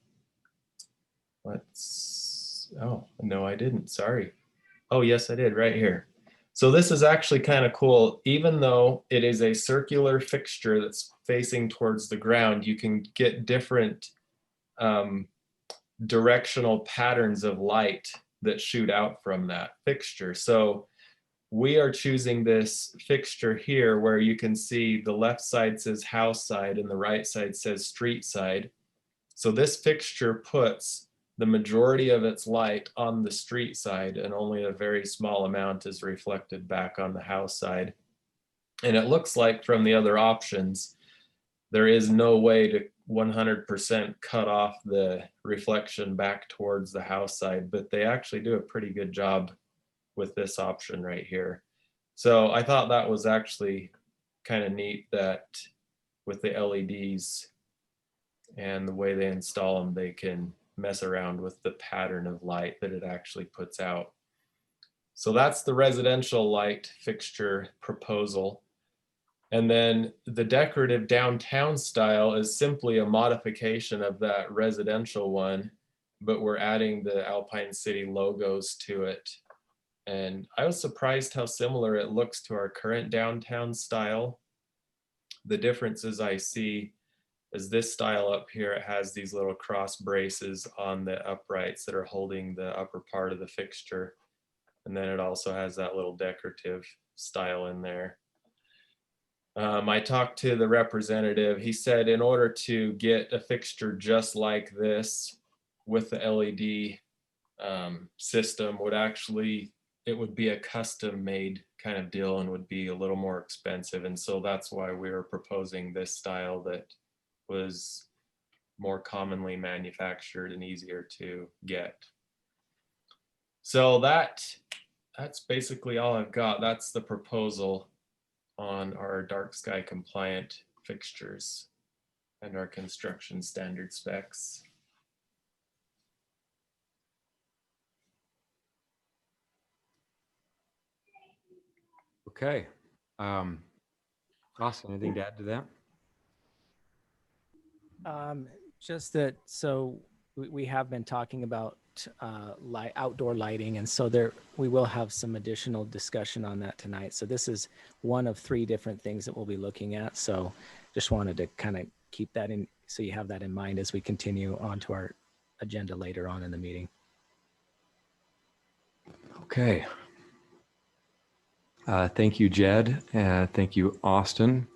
Oh, no, I didn't, sorry. Oh, yes, I did, right here. So this is actually kind of cool. Even though it is a circular fixture that's facing towards the ground, you can get different directional patterns of light that shoot out from that fixture. So we are choosing this fixture here where you can see the left side says house side and the right side says street side. So this fixture puts the majority of its light on the street side and only a very small amount is reflected back on the house side. And it looks like from the other options, there is no way to 100% cut off the reflection back towards the house side, but they actually do a pretty good job with this option right here. So I thought that was actually kind of neat that with the LEDs and the way they install them, they can mess around with the pattern of light that it actually puts out. So that's the residential light fixture proposal. And then the decorative downtown style is simply a modification of that residential one, but we're adding the Alpine City logos to it. And I was surprised how similar it looks to our current downtown style. The differences I see is this style up here, it has these little cross braces on the uprights that are holding the upper part of the fixture. And then it also has that little decorative style in there. I talked to the representative. He said in order to get a fixture just like this with the LED system it would be a custom made kind of deal and would be a little more expensive. And so that's why we were proposing this style that was more commonly manufactured and easier to get. So that's basically all I've got. That's the proposal on our dark sky compliant fixtures and our construction standard specs.
Okay. Austin, anything to add to that?
Just that, so we have been talking about outdoor lighting, and so we will have some additional discussion on that tonight. So this is one of 3 different things that we'll be looking at. So just wanted to kind of keep that in, so you have that in mind as we continue on to our agenda later on in the meeting.
Okay. Thank you, Jed. Thank you, Austin.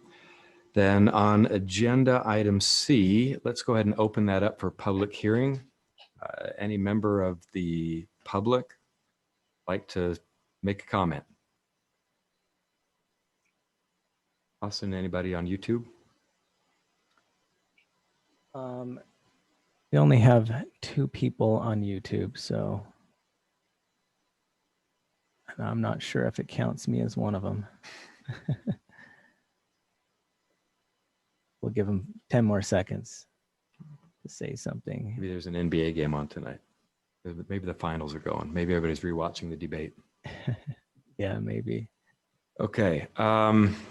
Then on agenda item C, let's go ahead and open that up for public hearing. Any member of the public like to make a comment? Austin, anybody on YouTube?
We only have 2 people on YouTube, so I'm not sure if it counts me as one of them. We'll give them 10 more seconds to say something.
Maybe there's an NBA game on tonight. Maybe the finals are going. Maybe everybody's rewatching the debate.
Yeah, maybe.
Okay,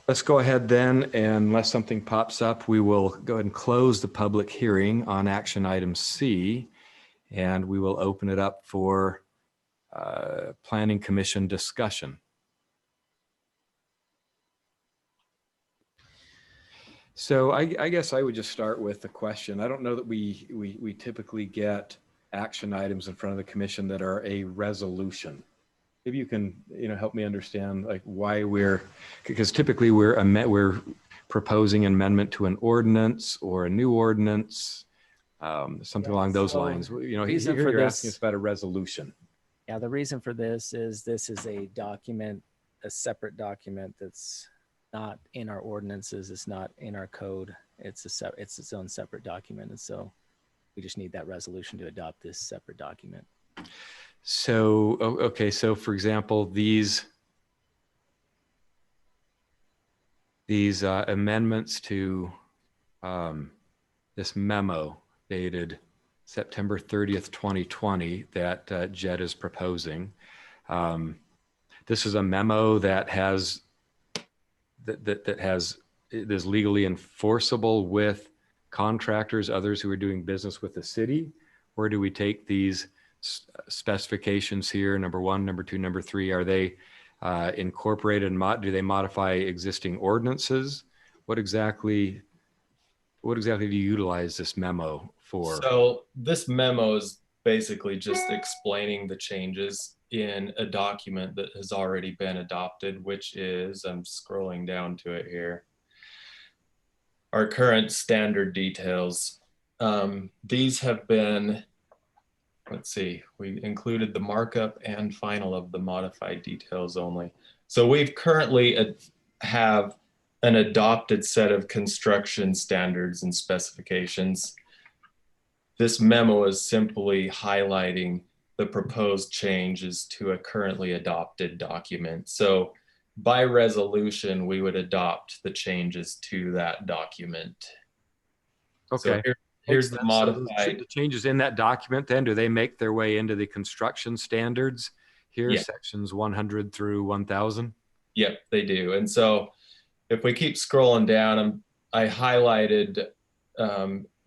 let's go ahead then, and unless something pops up, we will go ahead and close the public hearing on action item C, and we will open it up for Planning Commission discussion. So I guess I would just start with a question. I don't know that we typically get action items in front of the commission that are a resolution. Maybe you can help me understand like why because typically we're proposing an amendment to an ordinance or a new ordinance, something along those lines. Here you're asking us about a resolution.
Yeah, the reason for this is a document, a separate document that's not in our ordinances. It's not in our code. It's its own separate document. And so we just need that resolution to adopt this separate document.
So, okay. So for example, these amendments to this memo dated September 30th, 2020 that Jed is proposing. This is a memo that is legally enforceable with contractors, others who are doing business with the city? Or do we take these specifications here, number 1, number 2, number 3, are they incorporated? Do they modify existing ordinances? What exactly do you utilize this memo for?
So this memo is basically just explaining the changes in a document that has already been adopted, which is, I'm scrolling down to it here, our current standard details. These have been, let's see, we included the markup and final of the modified details only. So we've currently have an adopted set of construction standards and specifications. This memo is simply highlighting the proposed changes to a currently adopted document. So by resolution, we would adopt the changes to that document.
Okay.
So here's the modified.
The changes in that document then, do they make their way into the construction standards here,
Yeah.
sections 100 through 1000?
Yep, they do. And so if we keep scrolling down, I highlighted,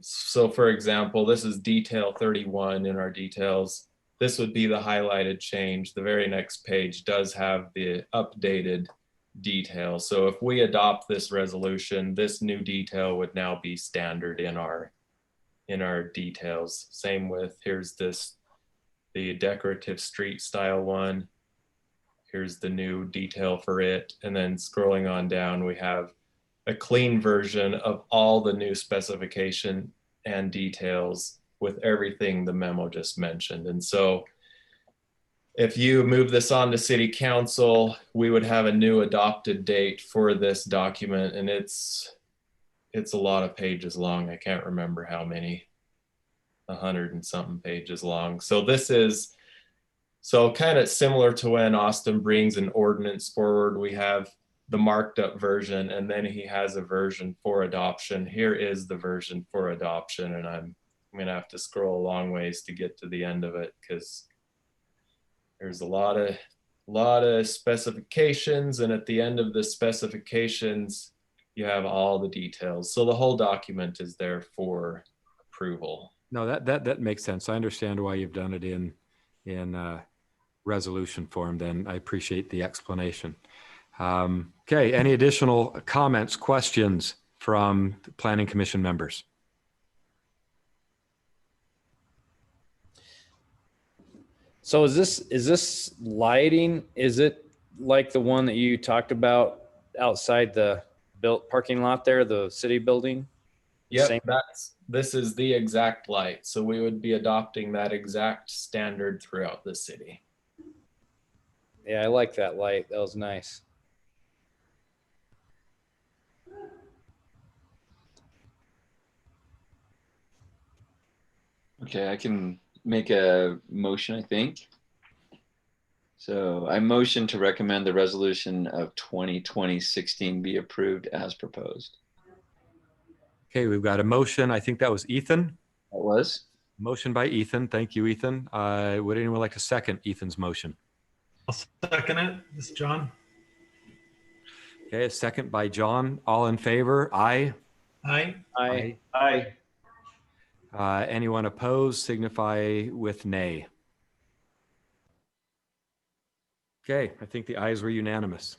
so for example, this is detail 31 in our details. This would be the highlighted change. The very next page does have the updated detail. So if we adopt this resolution, this new detail would now be standard in our details. Same with, here's the decorative street style one. Here's the new detail for it. And then scrolling on down, we have a clean version of all the new specification and details with everything the memo just mentioned. And so if you move this on to city council, we would have a new adopted date for this document, and it's a lot of pages long. I can't remember how many, 100 and something pages long. So this is kind of similar to when Austin brings an ordinance forward. We have the marked up version, and then he has a version for adoption. Here is the version for adoption, and I'm gonna have to scroll a long ways to get to the end of it because there's a lot of specifications, and at the end of the specifications, you have all the details. So the whole document is there for approval.
No, that makes sense. I understand why you've done it in resolution form. Then I appreciate the explanation. Okay, any additional comments, questions from the Planning Commission members?
So is this lighting, is it like the one that you talked about outside the built parking lot there, the city building?
Yep,
Same.
this is the exact light. So we would be adopting that exact standard throughout the city.
Yeah, I like that light. That was nice.
Okay, I can make a motion, I think. So I motion to recommend the resolution of 2020-16 be approved as proposed.
Okay, we've got a motion. I think that was Ethan.
That was?
Motion by Ethan. Thank you, Ethan. Would anyone like to second Ethan's motion?
I'll second it. This is John.
Okay, a second by John. All in favor? Aye.
Aye.
Aye.
Aye.
Anyone opposed, signify with nay. Okay, I think the ayes were unanimous.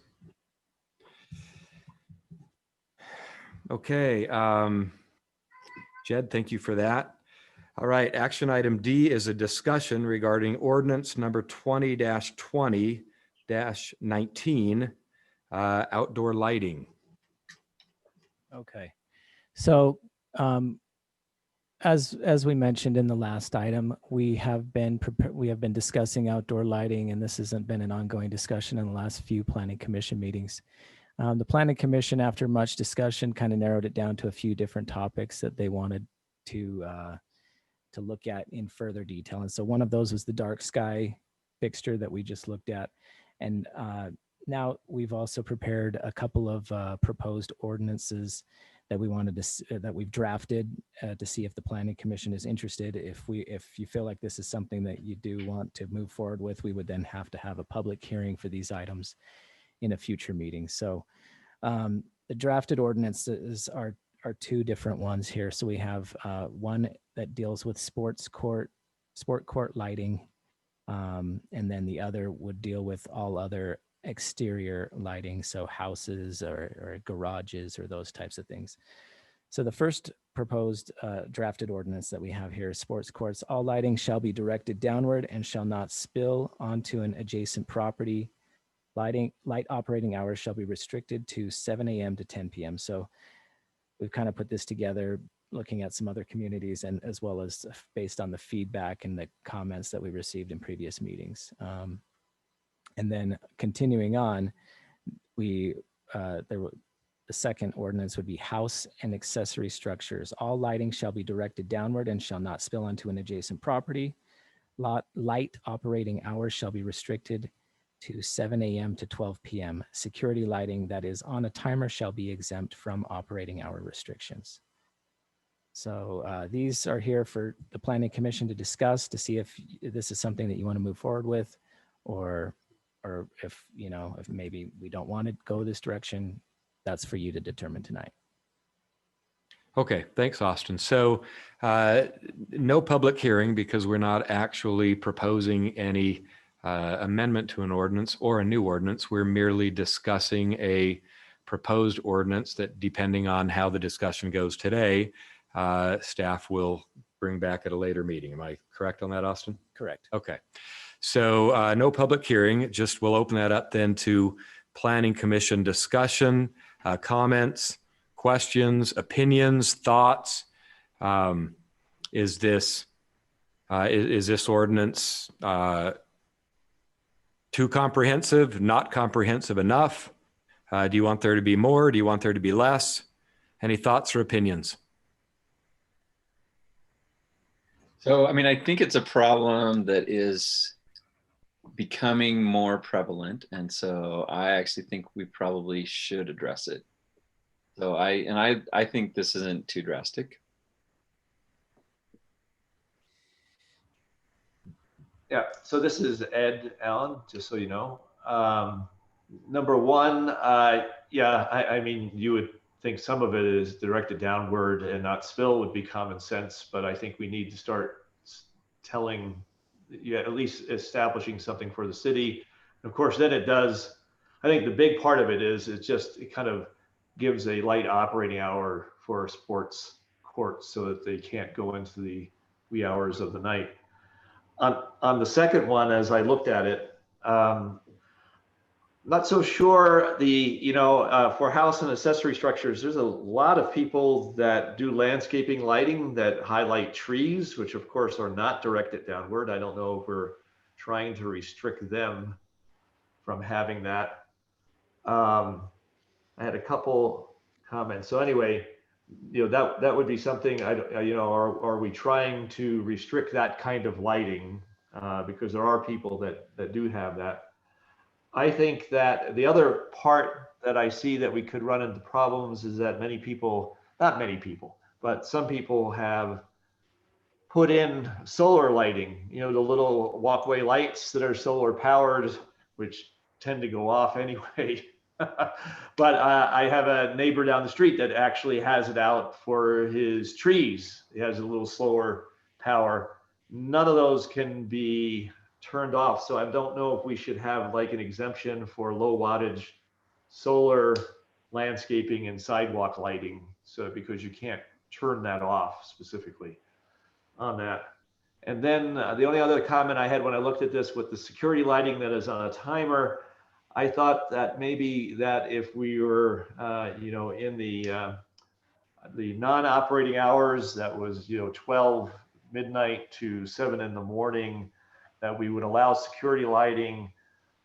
Okay, Jed, thank you for that. All right, action item D is a discussion regarding ordinance number 20-20-19, outdoor lighting.
Okay. So as we mentioned in the last item, we have been discussing outdoor lighting, and this hasn't been an ongoing discussion in the last few Planning Commission meetings. The Planning Commission, after much discussion, kind of narrowed it down to a few different topics that they wanted to look at in further detail. And so one of those was the dark sky fixture that we just looked at. And now we've also prepared a couple of proposed ordinances that we've drafted to see if the Planning Commission is interested. If you feel like this is something that you do want to move forward with, we would then have to have a public hearing for these items in a future meeting. So the drafted ordinances are two different ones here. So we have one that deals with sport court lighting, and then the other would deal with all other exterior lighting, so houses or garages or those types of things. So the first proposed drafted ordinance that we have here is sports courts. All lighting shall be directed downward and shall not spill onto an adjacent property. Light operating hours shall be restricted to 7 a.m. to 10 p.m. So we've kind of put this together looking at some other communities, and as well as based on the feedback and the comments that we received in previous meetings. And then continuing on, the second ordinance would be house and accessory structures. All lighting shall be directed downward and shall not spill onto an adjacent property. Light operating hours shall be restricted to 7 a.m. to 12 p.m. Security lighting that is on a timer shall be exempt from operating hour restrictions. So these are here for the Planning Commission to discuss, to see if this is something that you want to move forward with, or if maybe we don't want to go this direction. That's for you to determine tonight.
Okay, thanks, Austin. So no public hearing because we're not actually proposing any amendment to an ordinance or a new ordinance. We're merely discussing a proposed ordinance that, depending on how the discussion goes today, staff will bring back at a later meeting. Am I correct on that, Austin?
Correct.
Okay. So no public hearing, just we'll open that up then to Planning Commission discussion, comments. questions, opinions, thoughts? Is this ordinance too comprehensive, not comprehensive enough? Do you want there to be more? Do you want there to be less? Any thoughts or opinions?
So, I mean, I think it's a problem that is becoming more prevalent. And so I actually think we probably should address it. So I think this isn't too drastic.
Yeah, so this is Ed Allen, just so you know. Number one, yeah, I mean, you would think some of it is directed downward and not spill would be common sense, but I think we need to start telling, yeah, at least establishing something for the city. Of course, then it does, I think the big part of it is, it kind of gives a light operating hour for sports courts so that they can't go into the wee hours of the night. On the second one, as I looked at it, not so sure for house and accessory structures, there's a lot of people that do landscaping lighting that highlight trees, which of course are not directed downward. I don't know if we're trying to restrict them from having that. I had a couple comments. So anyway, that would be something, are we trying to restrict that kind of lighting? Because there are people that do have that. I think that the other part that I see that we could run into problems is that many people, not many people, but some people have put in solar lighting, the little walkway lights that are solar powered, which tend to go off anyway. But I have a neighbor down the street that actually has it out for his trees. He has a little slower power. None of those can be turned off. So I don't know if we should have like an exemption for low wattage solar landscaping and sidewalk lighting. So because you can't turn that off specifically on that. And then the only other comment I had when I looked at this with the security lighting that is on a timer, I thought that maybe that if we were, in the non-operating hours, that was, 12 midnight to 7 in the morning, that we would allow security lighting.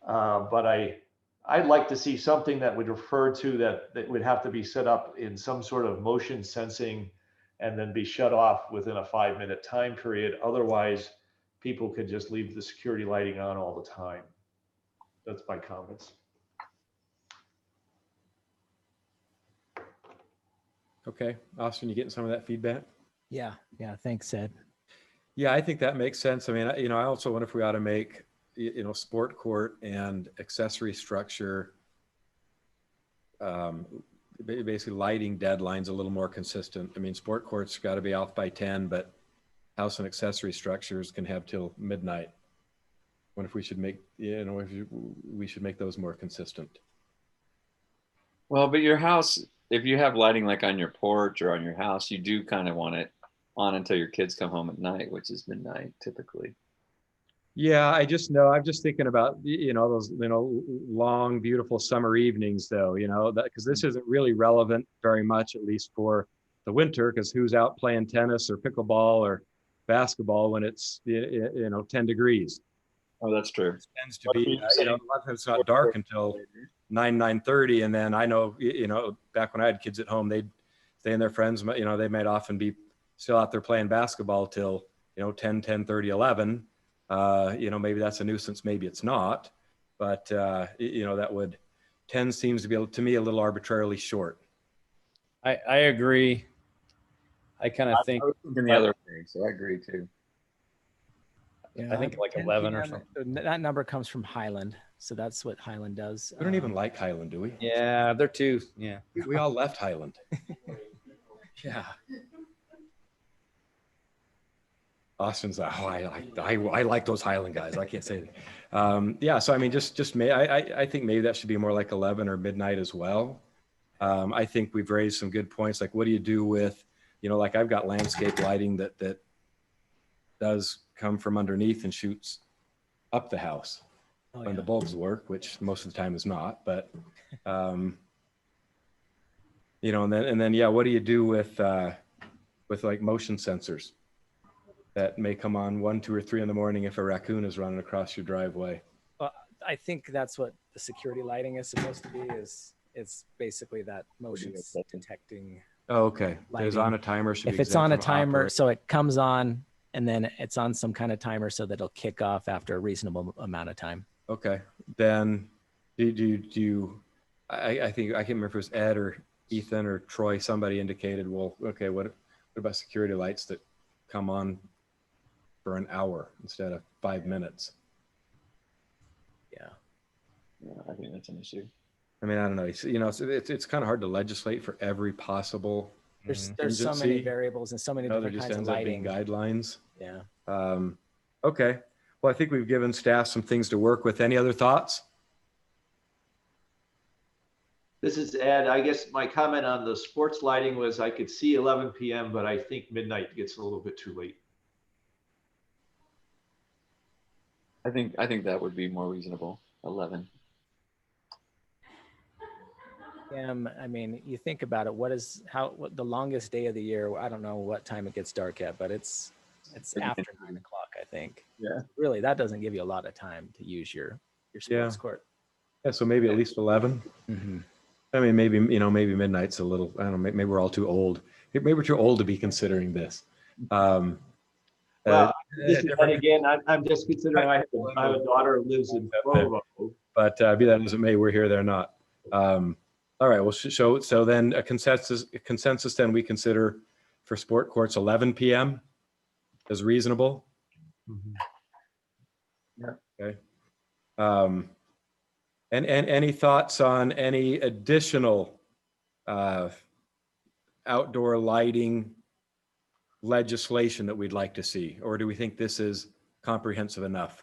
But I'd like to see something that would refer to that would have to be set up in some sort of motion sensing and then be shut off within a 5-minute time period. Otherwise, people could just leave the security lighting on all the time. That's my comments.
Okay, Austin, you getting some of that feedback?
Yeah. Thanks, Ed.
Yeah, I think that makes sense. I mean, I also wonder if we ought to make, sport court and accessory structure, basically lighting deadlines a little more consistent. I mean, sport courts got to be off by 10, but house and accessory structures can have till midnight. I wonder if we should make, we should make those more consistent.
Well, but your house, if you have lighting like on your porch or on your house, you do kind of want it on until your kids come home at night, which is midnight typically.
Yeah, I just know, I'm just thinking about, those, long, beautiful summer evenings though, because this isn't really relevant very much, at least for the winter, because who's out playing tennis or pickleball or basketball when it's, 10 degrees?
Oh, that's true.
It tends to be, a lot of times it's not dark until 9:30. And then I know, back when I had kids at home, they'd stay in their friends, they might often be still out there playing basketball till, 10:30, 11. Maybe that's a nuisance, maybe it's not, but that would 10 seems to be, to me, a little arbitrarily short.
I agree. I kind of think
in the other way, so I agree too.
Yeah,
I think like
10
11 or
PM,
something.
That number comes from Highland, so that's what Highland does.
We don't even like Highland, do we?
Yeah, they're too. Yeah.
We all left Highland. Yeah. Austin's, I like those Highland guys. I can't say that. Yeah, so I mean, I think maybe that should be more like 11 or midnight as well. I think we've raised some good points. Like, what do you do with, like I've got landscape lighting that does come from underneath and shoots up the house when the bulbs work, which most of the time is not. But and then, yeah, what do you do with like motion sensors that may come on 1, 2, or 3 in the morning if a raccoon is running across your driveway?
Well, I think that's what the security lighting is supposed to be. It's basically that motion detecting.
Oh, okay. It's on a timer. Should be
If it's
exempt
on a
from
timer,
operate.
so it comes on and then it's on some kind of timer so that it'll kick off after a reasonable amount of time.
Okay. Then do you, I think, I can't remember if it was Ed or Ethan or Troy, somebody indicated, well, okay, what about security lights that come on for an hour instead of 5 minutes?
Yeah.
Yeah, I think that's an issue.
I mean, I don't know. It's kind of hard to legislate for every possible.
There's so many
contingency.
variables and so many
There
different
just
kinds of
ends up being
lighting.
guidelines.
Yeah.
Okay. Well, I think we've given staff some things to work with. Any other thoughts?
This is Ed. I guess my comment on the sports lighting was I could see 11 p.m., but I think midnight gets a little bit too late.
I think that would be more reasonable. 11.
I mean, you think about it, what the longest day of the year, I don't know what time it gets dark at, but it's after 9 o'clock, I think.
Yeah.
Really, that doesn't give you a lot of time to use your sports court.
Yeah. So maybe at least 11.
Mm-hmm.
I mean, maybe midnight's a little, I don't know, maybe we're all too old. Maybe we're too old to be considering this.
Well, this is, and again, I'm just considering I have a daughter who lives in Provo.
But be that as it may, we're here, they're not. All right, well, so then a consensus then we consider for sport courts 11 p.m. is reasonable.
Yeah.
Okay. And any thoughts on any additional outdoor lighting legislation that we'd like to see, or do we think this is comprehensive enough?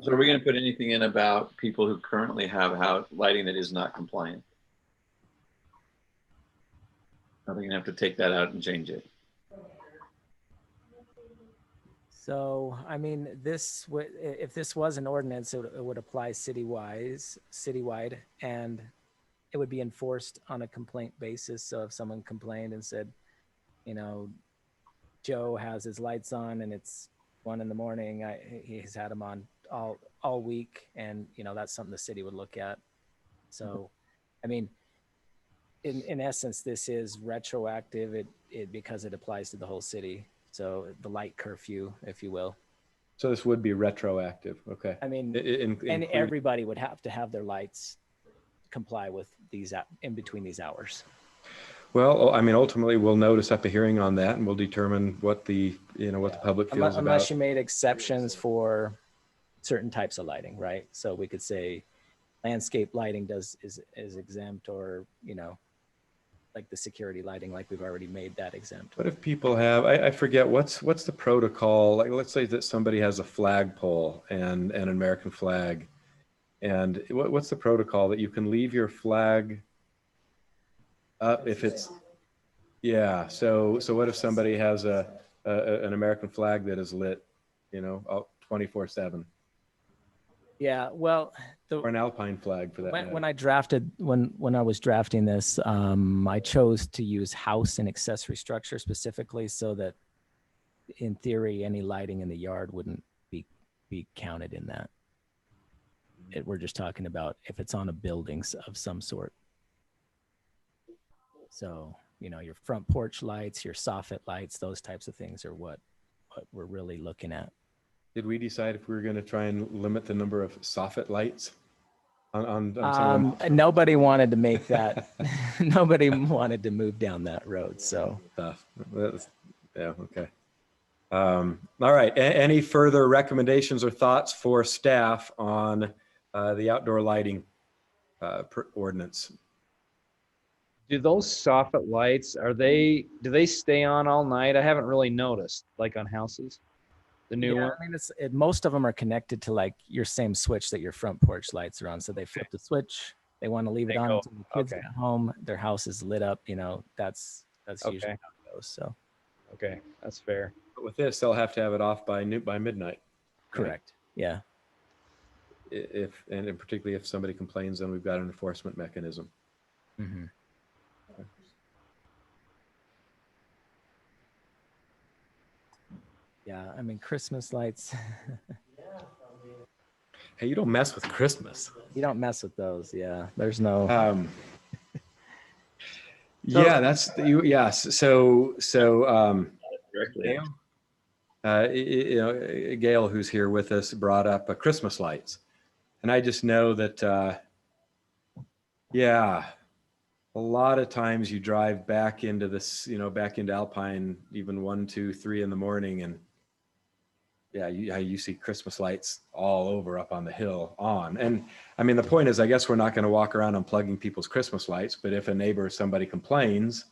So are we going to put anything in about people who currently have lighting that is not compliant? Are we going to have to take that out and change it?
So, I mean, if this was an ordinance, it would apply citywide, and it would be enforced on a complaint basis. So if someone complained and said, Joe has his lights on and it's 1 a.m, he's had them on all week, and that's something the city would look at. So, I mean, in essence, this is retroactive. Because it applies to the whole city. So the light curfew, if you will.
So this would be retroactive. Okay.
I mean,
and
everybody would have to have their lights comply with these in between these hours.
Well, I mean, ultimately, we'll notice up a hearing on that, and we'll determine what the public feels
unless
about.
you made exceptions for certain types of lighting, right? So we could say landscape lighting is exempt, or like the security lighting, like we've already made that exempt.
What if people have, I forget, what's the protocol? Like, let's say that somebody has a flagpole and an American flag. And what's the protocol that you can leave your flag up if it's, yeah. So what if somebody has an American flag that is lit, 24/7?
Yeah, well,
or an Alpine flag for that matter.
When I was drafting this, I chose to use house and accessory structure specifically, so that in theory, any lighting in the yard wouldn't be counted in that. We're just talking about if it's on a building of some sort. So, your front porch lights, your soffit lights, those types of things are what we're really looking at.
Did we decide if we were going to try and limit the number of soffit lights on some?
Nobody wanted to make that. Nobody wanted to move down that road. So
tough. Yeah. Okay. All right. Any further recommendations or thoughts for staff on the outdoor lighting ordinance?
Do those soffit lights, do they stay on all night? I haven't really noticed, like on houses. The new one?
I mean, most of them are connected to like your same switch that your front porch lights are on. So they flip the switch. They want to leave it on until the kids get home. Their house is lit up. That's usually how it goes. So,
okay, that's fair.
But with this, they'll have to have it off by midnight.
Correct. Right? Yeah.
and particularly if somebody complains, then we've got an enforcement mechanism.
Mhm. Yeah, I mean, Christmas lights,
Hey, you don't mess with Christmas.
you don't mess with those. Yeah, there's no.
Yeah, that's you. Yes. So
Directly.
Gail, Gail, who's here with us, brought up Christmas lights, and I just know that, yeah, a lot of times you drive back into this, back into Alpine, even 1, 2, 3 in the morning, and yeah, you see Christmas lights all over up on the hill on. And I mean, the point is, I guess we're not going to walk around unplugging people's Christmas lights, but if a neighbor or somebody complains,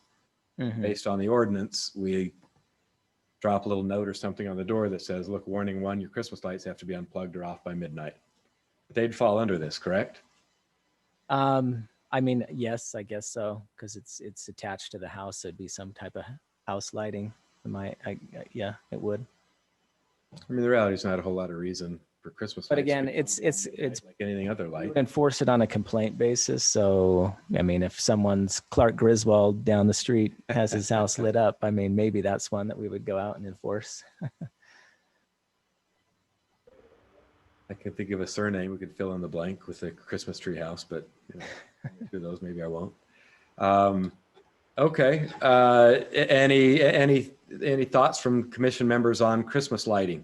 Mhm.
based on the ordinance, we drop a little note or something on the door that says, look, warning 1, your Christmas lights have to be unplugged or off by midnight. They'd fall under this, correct?
I mean, yes, I guess so, because it's attached to the house. So it'd be some type of house lighting. Yeah, it would.
I mean, the reality is not a whole lot of reason for Christmas
But
lights.
again, it's
like anything other light.
enforce it on a complaint basis. So I mean, if someone's Clark Griswold down the street has his house lit up, I mean, maybe that's one that we would go out and enforce.
I can think of a surname we could fill in the blank with a Christmas tree house, but do those, maybe I won't. Okay. Any thoughts from commission members on Christmas lighting?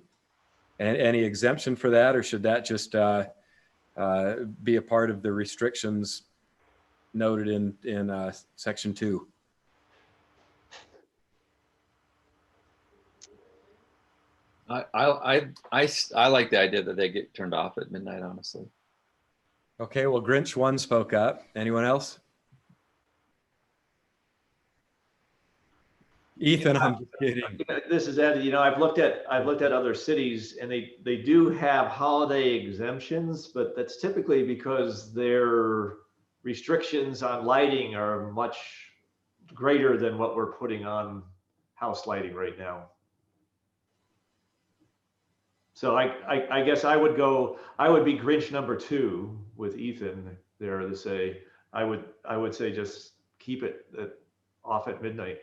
And any exemption for that, or should that just be a part of the restrictions noted in section 2?
I like the idea that they get turned off at midnight, honestly.
Okay, well, Grinch 1 spoke up. Anyone else? Ethan, I'm just kidding.
This is Ed. I've looked at other cities, and they do have holiday exemptions, but that's typically because their restrictions on lighting are much greater than what we're putting on house lighting right now. So I guess I would be Grinch number 2 with Ethan there to say, I would say just keep it off at midnight.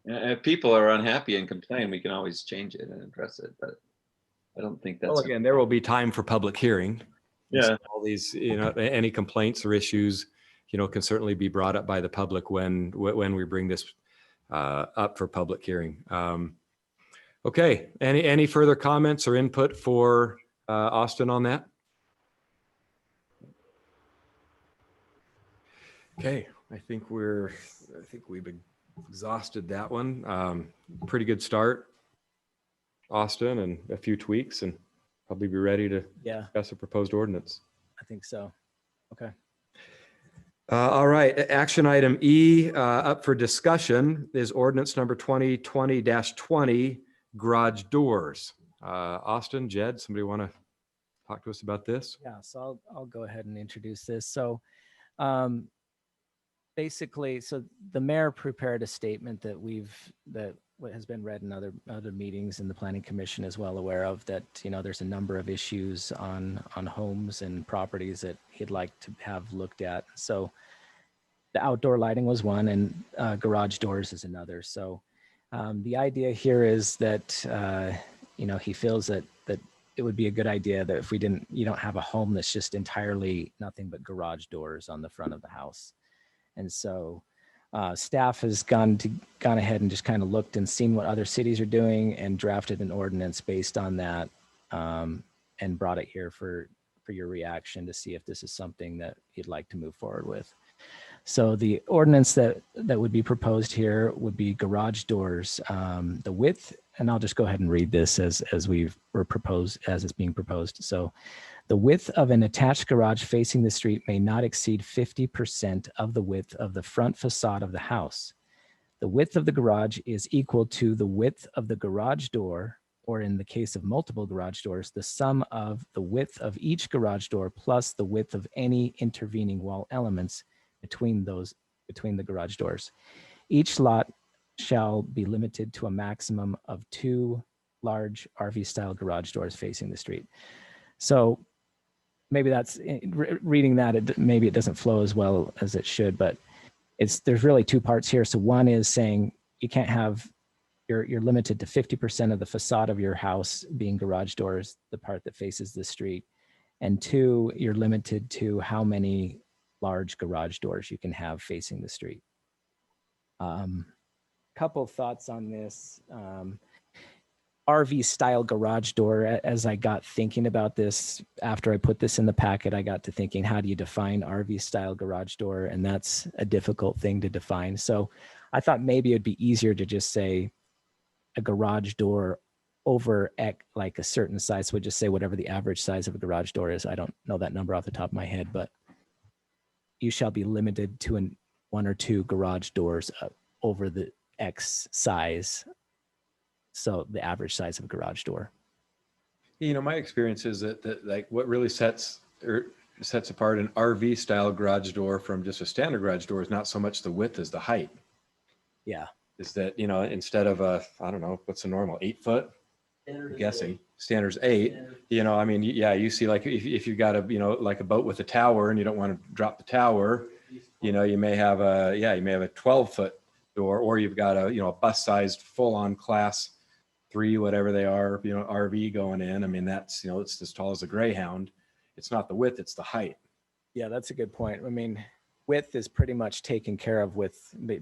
And if people are unhappy and complain, we can always change it and address it, but I don't think that's.
Well, again, there will be time for public hearing.
Yeah.
So all these, any complaints or issues, can certainly be brought up by the public when we bring this up for public hearing. Okay. Any further comments or input for Austin on that? Okay. I think we've exhausted that one. Pretty good start, Austin, and a few tweaks, and probably be ready to discuss a proposed ordinance.
I think so. Okay.
All right. Action item E up for discussion is ordinance number 2020-20, garage doors. Austin, Jed, somebody want to talk to us about this?
Yeah. So I'll go ahead and introduce this. So basically, so the mayor prepared a statement that what has been read in other meetings, and the planning commission is well aware of, that there's a number of issues on homes and properties that he'd like to have looked at. So the outdoor lighting was one, and garage doors is another. So the idea here is that he feels that it would be a good idea that if you don't have a home that's just entirely nothing but garage doors on the front of the house. And so staff has gone ahead and just kind of looked and seen what other cities are doing and drafted an ordinance based on that, and brought it here for your reaction to see if this is something that you'd like to move forward with. So the ordinance that would be proposed here would be garage doors. The width, and I'll just go ahead and read this as it's being proposed. So the width of an attached garage facing the street may not exceed 50% of the width of the front facade of the house. The width of the garage is equal to the width of the garage door, or in the case of multiple garage doors, the sum of the width of each garage door plus the width of any intervening wall elements between the garage doors. Each lot shall be limited to a maximum of 2 large RV style garage doors facing the street. So maybe that's reading that, maybe it doesn't flow as well as it should, but there's really two parts here. So one is saying you can't have, you're limited to 50% of the facade of your house being garage doors, the part that faces the street. And two, you're limited to how many large garage doors you can have facing the street. Couple of thoughts on this. RV style garage door, as I got thinking about this, after I put this in the packet, I got to thinking, how do you define RV style garage door? And that's a difficult thing to define. So I thought maybe it'd be easier to just say a garage door over like a certain size. So we'd just say whatever the average size of a garage door is. I don't know that number off the top of my head, but you shall be limited to one or two garage doors over the X size. So the average size of a garage door.
You know, my experience is that like what really sets apart an RV style garage door from just a standard garage door is not so much the width as the height.
Yeah.
Is that, you know, instead of I don't know, what's the normal, 8 foot? I'm guessing standard's 8. You know, I mean, yeah, you see like if you've got like a boat with a tower and you don't want to drop the tower, you know, you may have a 12 foot door, or you've got a bus sized full on class 3, whatever they are, RV going in. I mean, that's, it's as tall as a Greyhound. It's not the width, it's the height.
Yeah, that's a good point. I mean, width is pretty much taken care of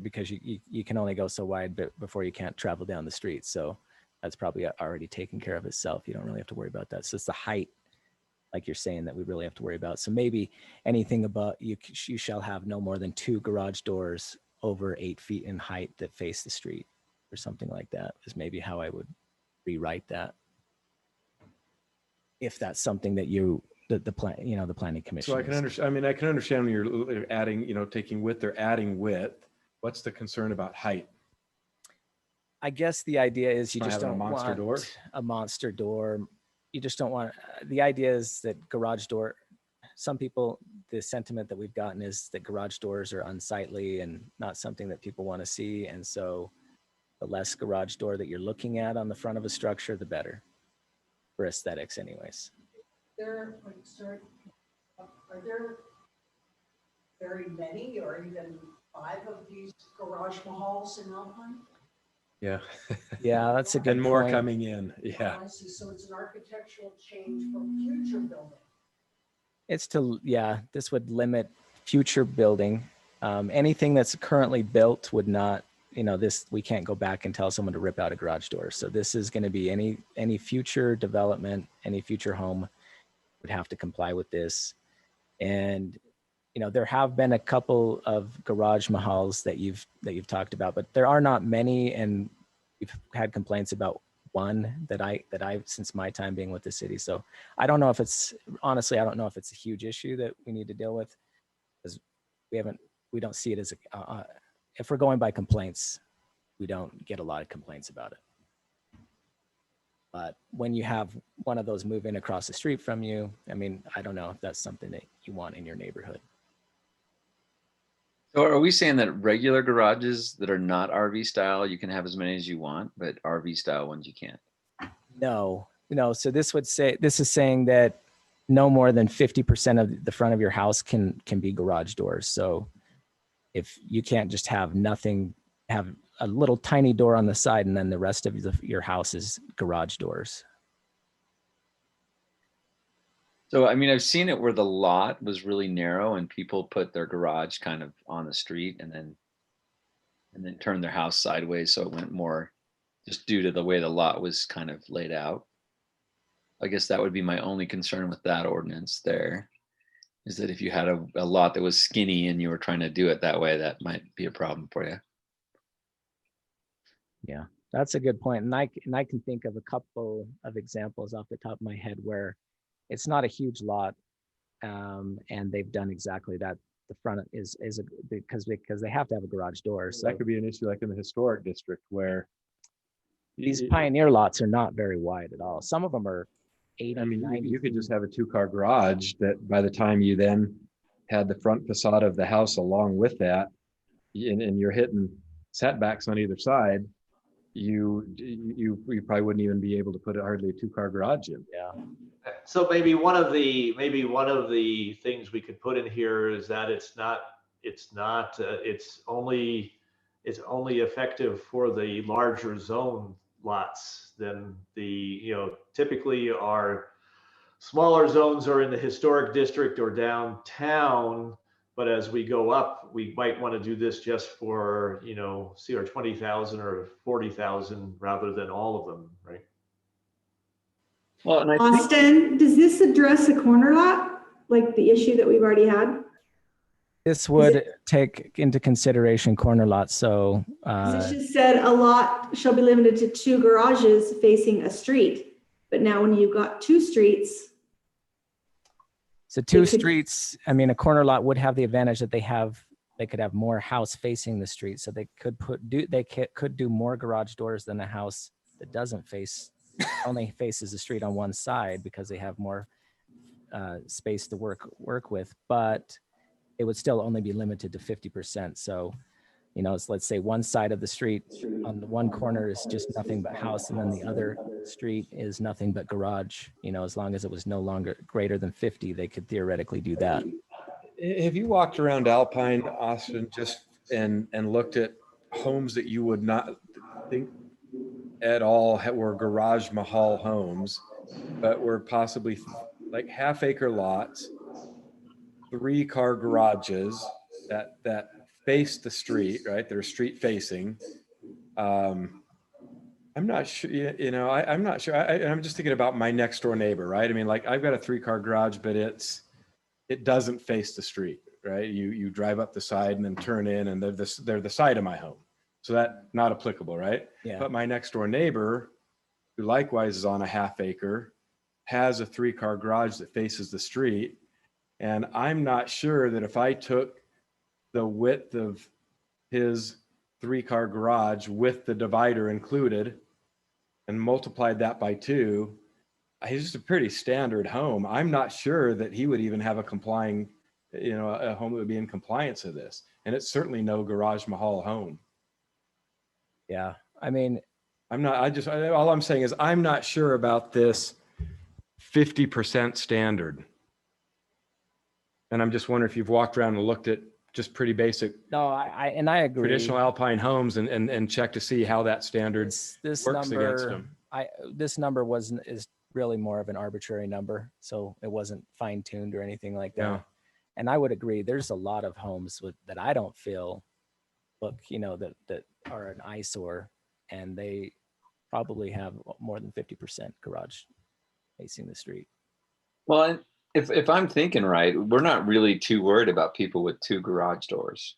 because you can only go so wide before you can't travel down the street. So that's probably already taken care of itself. You don't really have to worry about that. So it's the height, like you're saying, that we really have to worry about. So maybe anything about you shall have no more than 2 garage doors over 8 feet in height that face the street, or something like that is maybe how I would rewrite that. If that's something that the planning commission.
So I can understand. I mean, I can understand when you're adding, taking width or adding width. What's the concern about height?
I guess the idea is you just don't
want
a monster door. You just don't want. The idea is that garage door. Some people, the sentiment that we've gotten is that garage doors are unsightly and not something that people want to see, and so the less garage door that you're looking at on the front of a structure, the better for aesthetics, anyways.
Are there very many or even 5 of these garage mahals in Alpine?
Yeah.
Yeah, that's a good
And more
point.
coming in. Yeah.
Oh, I see. So it's an architectural change for future building.
This would limit future building. Anything that's currently built would not, we can't go back and tell someone to rip out a garage door. So this is going to be any future development, any future home would have to comply with this. And, there have been a couple of garage mahals that you've talked about, but there are not many. And we've had complaints about one that I've since my time being with the city. So I don't know if it's a huge issue that we need to deal with, because we don't see it as if we're going by complaints, we don't get a lot of complaints about it. But when you have one of those move in across the street from you, I mean, I don't know if that's something that you want in your neighborhood.
So are we saying that regular garages that are not RV style, you can have as many as you want, but RV style ones you can't?
No. So this is saying that no more than 50% of the front of your house can be garage doors. So if you can't just have a little tiny door on the side and then the rest of your house is garage doors.
So, I mean, I've seen it where the lot was really narrow and people put their garage kind of on the street and then turned their house sideways. So it went more just due to the way the lot was kind of laid out. I guess that would be my only concern with that ordinance there, is that if you had a lot that was skinny and you were trying to do it that way, that might be a problem for you.
Yeah, that's a good point. And I can think of a couple of examples off the top of my head where it's not a huge lot, and they've done exactly that. The front is because they have to have a garage door. So
that could be an issue like in the historic district where
these pioneer lots are not very wide at all. Some of them are 80,
I mean,
90
you could just have a 2-car garage that by the time you then had the front facade of the house along with that, and you're hitting setbacks on either side, you probably wouldn't even be able to put hardly a 2-car garage in.
Yeah.
So maybe one of the things we could put in here is that it's only effective for the larger zone lots than typically our smaller zones are in the historic district or downtown. But as we go up, we might want to do this just for, CR 20,000 or 40,000 rather than all of them, right?
Well, and I think,
Austin, does this address a corner lot, like the issue that we've already had?
This would take into consideration corner lots. So
'Cause it just said a lot shall be limited to 2 garages facing a street. But now when you've got 2 streets,
So two
could-
streets, I mean, a corner lot would have the advantage that they could have more house facing the street. So they could could do more garage doors than a house that doesn't only faces the street on one side, because they have more space to work with, but it would still only be limited to 50%. So, let's say one side of the street on the one corner is just nothing but house, and then the other street is nothing but garage. As long as it was no longer greater than 50, they could theoretically do that.
Have you walked around Alpine, Austin, just and looked at homes that you would not think at all were garage mahal homes, but were possibly like half-acre lots, 3-car garages that face the street, right? They're street facing. I'm not sure, I'm not sure. I'm just thinking about my next door neighbor, right? I mean, like I've got a 3-car garage, but it doesn't face the street, right? You drive up the side and then turn in, and they're the side of my home. So that not applicable, right?
Yeah.
But my next door neighbor, who likewise is on a half-acre, has a 3-car garage that faces the street. And I'm not sure that if I took the width of his 3-car garage with the divider included and multiplied that by 2, he's just a pretty standard home. I'm not sure that he would even have a complying, a home that would be in compliance with this. And it's certainly no garage mahal home.
Yeah. I mean,
all I'm saying is I'm not sure about this 50% standard. And I'm just wondering if you've walked around and looked at just pretty basic
no, I agree.
traditional Alpine homes and check to see how that standard
This
works against
number,
them.
this number is really more of an arbitrary number, so it wasn't fine tuned or anything like that.
Yeah.
And I would agree. There's a lot of homes that I don't feel that are an eyesore, and they probably have more than 50% garage facing the street.
well, if I'm thinking right, we're not really too worried about people with 2 garage doors.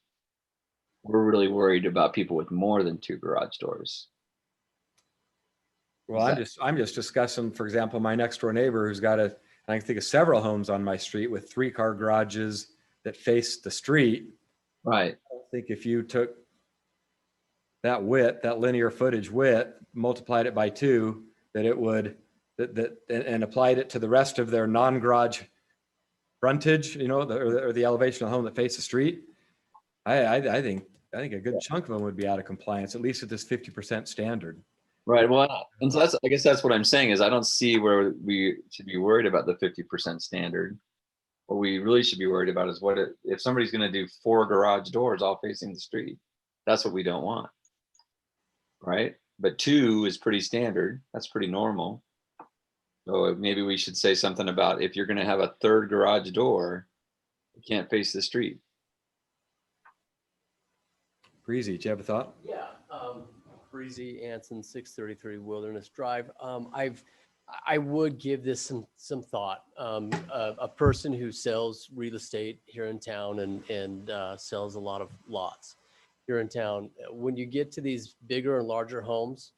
We're really worried about people with more than 2 garage doors.
Well, I'm just discussing, for example, my next door neighbor who's got I can think of several homes on my street with 3-car garages that face the street.
Right.
I think if you took that width, that linear footage width, multiplied it by 2, that it would and applied it to the rest of their non-garage frontage, or the elevation of the home that faces the street. I think a good chunk of them would be out of compliance, at least at this 50% standard.
Right. Well, and so I guess that's what I'm saying is I don't see where we should be worried about the 50% standard. What we really should be worried about is if somebody's going to do 4 garage doors all facing the street. That's what we don't want. Right. But 2 is pretty standard. That's pretty normal. So maybe we should say something about if you're going to have a 3rd garage door, you can't face the street.
Breezy, do you have a thought?
Yeah. Breezy Anson, 633 Wilderness Drive. I would give this some thought. A person who sells real estate here in town and sells a lot of lots here in town. When you get to these bigger and larger homes,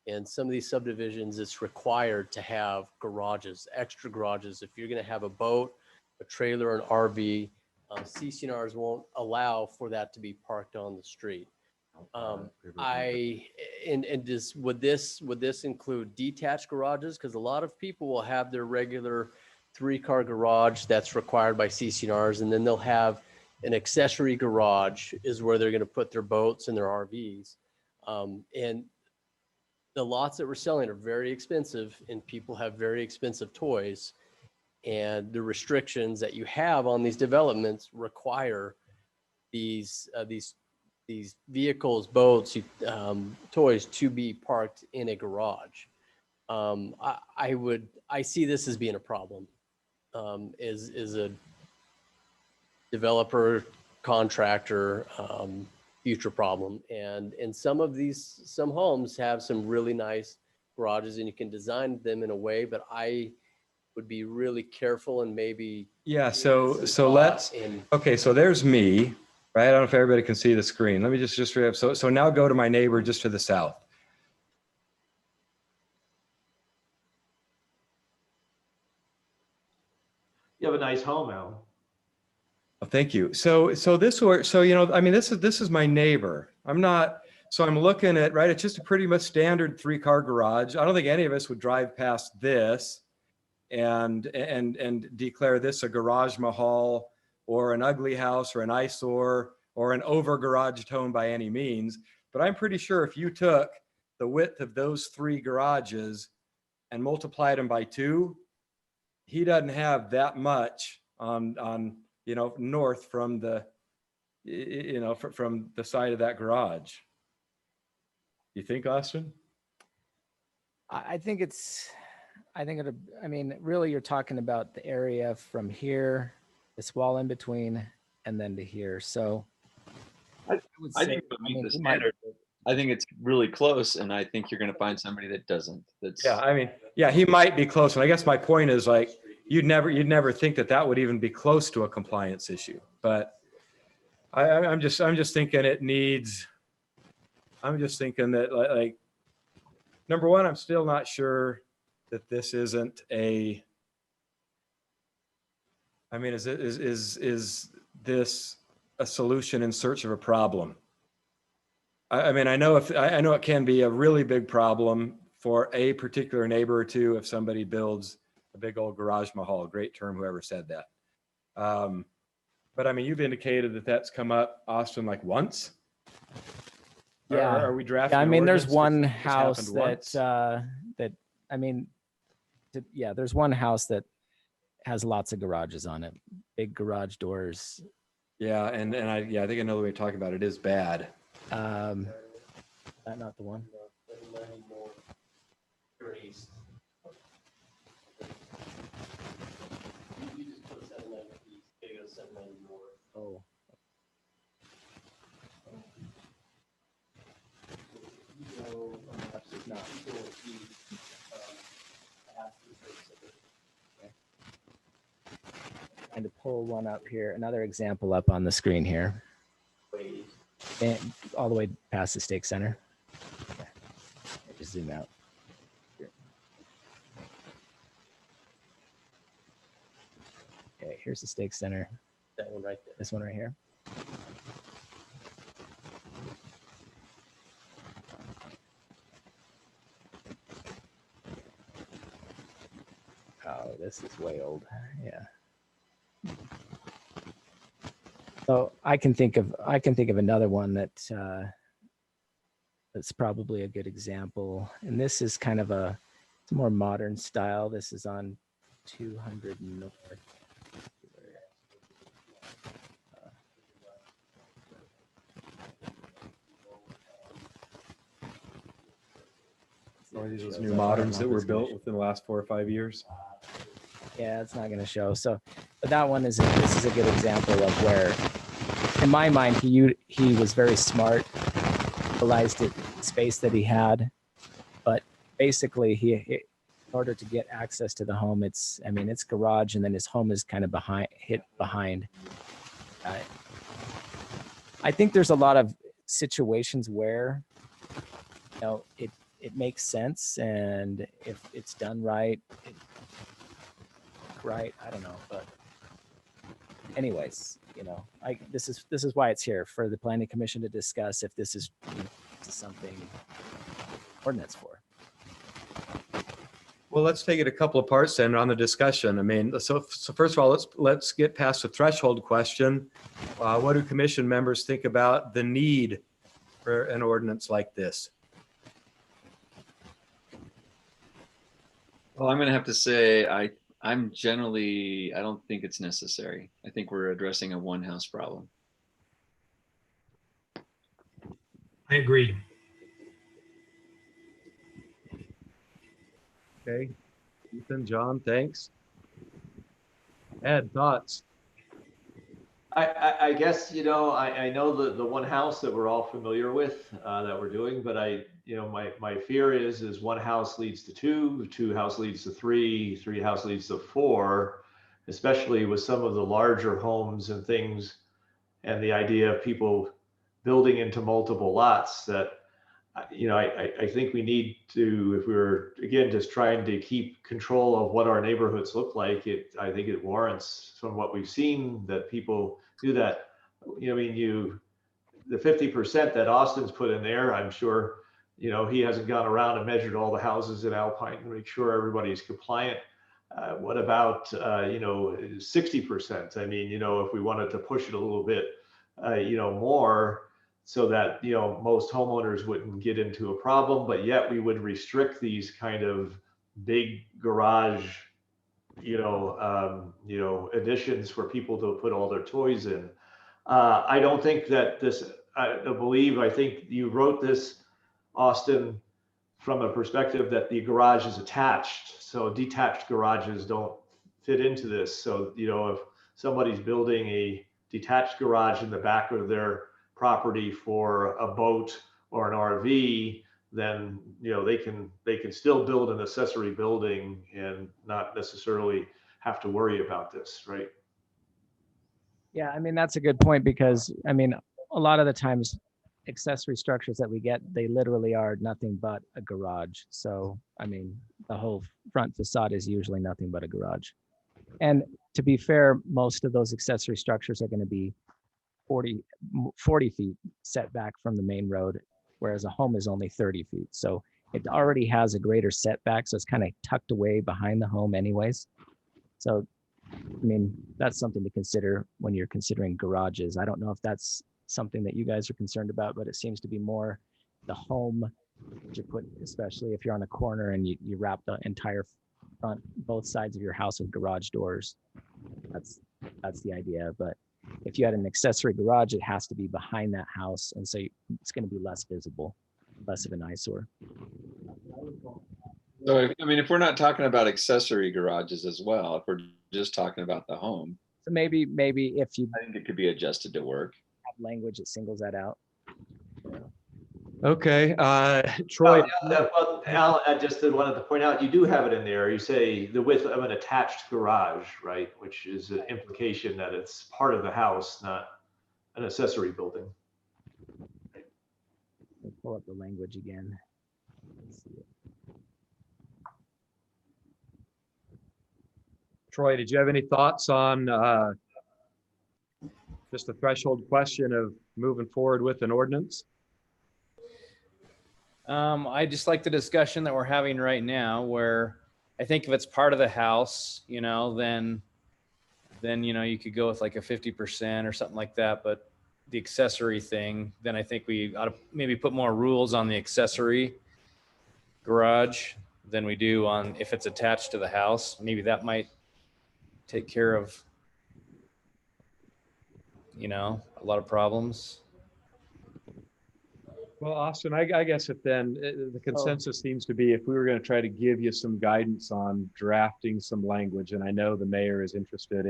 and some of these subdivisions, it's required to have garages, extra garages. If you're going to have a boat, a trailer, an RV, CCNRs won't allow for that to be parked on the street. Would this include detached garages? Because a lot of people will have their regular 3-car garage that's required by CCNRs, and then they'll have an accessory garage is where they're going to put their boats and their RVs. And the lots that we're selling are very expensive and people have very expensive toys. And the restrictions that you have on these developments require these vehicles, boats, toys to be parked in a garage. I see this as being a problem. Is a developer, contractor, future problem. And some homes have some really nice garages and you can design them in a way, but I would be really careful and maybe.
Yeah, so let's, okay, so there's me, right? I don't know if everybody can see the screen. Let me just re-up. So now go to my neighbor just to the south.
You have a nice home, Al.
Oh, thank you. So this is my neighbor. I'm looking at, right, it's just a pretty much standard 3-car garage. I don't think any of us would drive past this and declare this a garage mahal or an ugly house or an eyesore or an over garaged home by any means. But I'm pretty sure if you took the width of those 3 garages and multiplied them by 2, he doesn't have that much on north from the from the side of that garage. You think, Austin?
I mean, really, you're talking about the area from here, this wall in between, and then to here. So
I think it would meet the standard. I think it's really close, and I think you're going to find somebody that doesn't.
He might be close. And I guess my point is, like, you'd never think that would even be close to a compliance issue. But I'm just thinking it needs. I'm just thinking that, like, number one, I'm still not sure that this isn't a. I mean, is this a solution in search of a problem? I mean, I know it can be a really big problem for a particular neighbor or two if somebody builds a big old garage mahal. A great term, whoever said that. But I mean, you've indicated that that's come up, Austin, like once.
Yeah.
Are we drafting?
Yeah, I mean, there's one
this
house
happened
there's one house that has lots of garages on it, big garage doors.
Yeah, and I think I know the way you're talking about it is bad.
That not the one. Oh. And to pull one up here, another example up on the screen here. And all the way past the stake center. Okay. Just zoom out. Here. Okay, here's the stake center.
That one right there.
This one right here. Oh, this is way old. Yeah. So I can think of another one that's probably a good example. And this is kind of it's a more modern style. This is on 200 North.
Or these new moderns that were built within the last 4 or 5 years.
Yeah, it's not going to show. So, but that one this is a good example of where, in my mind, he was very smart, realized the space that he had, but basically in order to get access to the home, it's garage, and then his home is kind of behind. I think there's a lot of situations where, it makes sense, and if it's done right, I don't know, but anyways, this is why it's here, for the planning commission to discuss if this is something ordinance for.
Well, let's take it a couple of parts then on the discussion. I mean, so first of all, let's get past the threshold question. What do commission members think about the need for an ordinance like this?
Well, I'm going to have to say I don't think it's necessary. I think we're addressing a one house problem.
I agree.
Okay. Ethan, John, thanks. Ed, thoughts?
I guess, I know the one house that we're all familiar with, that we're doing, but my fear is one house leads to two house leads to three house leads to four, especially with some of the larger homes and things, and the idea of people building into multiple lots that, I think we need to, if we were, again, just trying to keep control of what our neighborhoods look like, I think it warrants, from what we've seen, that people do that. The 50% that Austin's put in there, I'm sure, he hasn't gone around and measured all the houses in Alpine to make sure everybody's compliant. What about, 60%? I mean, if we wanted to push it a little bit, more, so that, most homeowners wouldn't get into a problem, but yet we would restrict these kind of big garage, additions for people to put all their toys in. I don't think that I think you wrote this, Austin, from a perspective that the garage is attached. So detached garages don't fit into this. So, if somebody's building a detached garage in the back of their property for a boat or an RV, then, they can still build an accessory building and not necessarily have to worry about this, right?
Yeah, I mean, that's a good point, because I mean, a lot of the times accessory structures that we get, they literally are nothing but a garage. So, I mean, the whole front facade is usually nothing but a garage. And to be fair, most of those accessory structures are going to be 40 feet set back from the main road, whereas a home is only 30 feet. So it already has a greater setback. So it's kind of tucked away behind the home anyways. So, I mean, that's something to consider when you're considering garages. I don't know if that's something that you guys are concerned about, but it seems to be more the home that you put, especially if you're on a corner and you wrap the entire front, both sides of your house with garage doors. That's the idea. But if you had an accessory garage, it has to be behind that house. And so it's going to be less visible, less of an eyesore.
So, I mean, if we're not talking about accessory garages as well, if we're just talking about the home,
So maybe if you
I think it could be adjusted to work.
have language that singles that out.
Okay, Troy.
Well, Al, I just wanted to point out, you do have it in there. You say the width of an attached garage, right? Which is an implication that it's part of the house, not an accessory building.
I'll pull up the language again. Let's see it.
Troy, did you have any thoughts on just the threshold question of moving forward with an ordinance?
I just like the discussion that we're having right now, where I think if it's part of the house, then you could go with like a 50% or something like that. But the accessory thing, then I think we ought to maybe put more rules on the accessory garage than we do on if it's attached to the house. Maybe that might take care of, a lot of problems.
Well, Austin, I guess if then the consensus seems to be, if we were going to try to give you some guidance on drafting some language, and I know the mayor is interested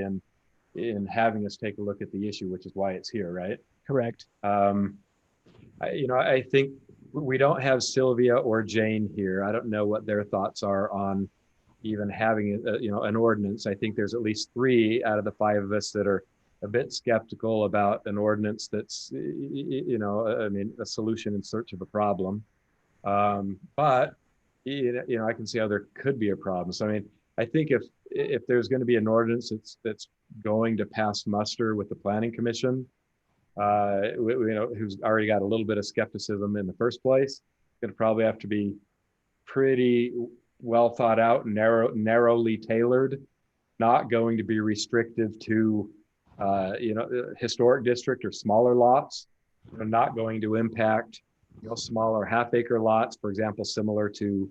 in having us take a look at the issue, which is why it's here, right?
Correct.
I think we don't have Sylvia or Jane here. I don't know what their thoughts are on even having an ordinance. I think there's at least 3 out of the 5 of us that are a bit skeptical about an ordinance that's, a solution in search of a problem. But, I can see how there could be a problem. So, I mean, I think if there's going to be an ordinance that's going to pass muster with the Planning Commission, who's already got a little bit of skepticism in the first place, it's going to probably have to be pretty well thought out, narrowly tailored, not going to be restrictive to historic district or smaller lots, not going to impact smaller half-acre lots, for example, similar to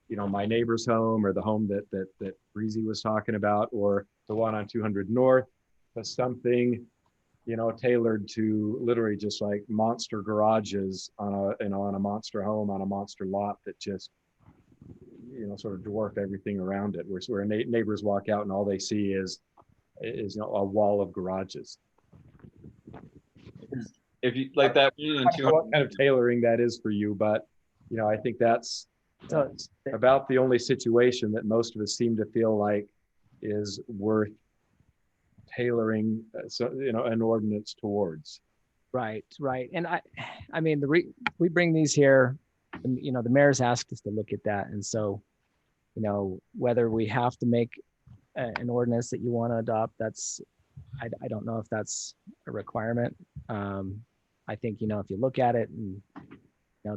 my neighbor's home or the home that Breezy was talking about, or the one on 200 North, but something, tailored to literally just like monster garages on a monster home on a monster lot that just, sort of dwarf everything around it, where neighbors walk out and all they see is a wall of garages.
If you like that,
What kind of tailoring that is for you, but I think that's about the only situation that most of us seem to feel like is worth tailoring, an ordinance towards.
Right. And I mean, we bring these here, and, the mayor's asked us to look at that. And so, whether we have to make an ordinance that you want to adopt, I don't know if that's a requirement. I think, if you look at it and,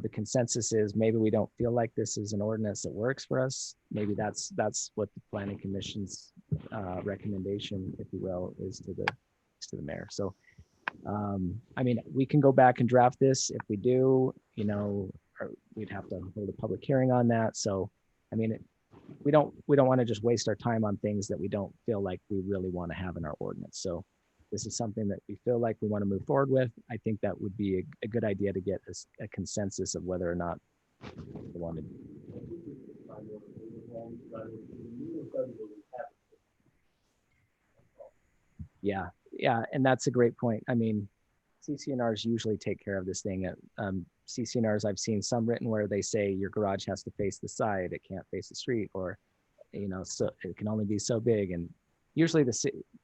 the consensus is maybe we don't feel like this is an ordinance that works for us. Maybe that's what the planning commission's recommendation, if you will, is to the mayor. So, I mean, we can go back and draft this. If we do, we'd have to hold a public hearing on that. So, I mean, we don't want to just waste our time on things that we don't feel like we really want to have in our ordinance. So this is something that we feel like we want to move forward with. I think that would be a good idea to get a consensus of whether or not we want to. Yeah, and that's a great point. I mean, CCNRs usually take care of this thing. CCNRs, I've seen some written where they say your garage has to face the side, it can't face the street, or so it can only be so big. And usually the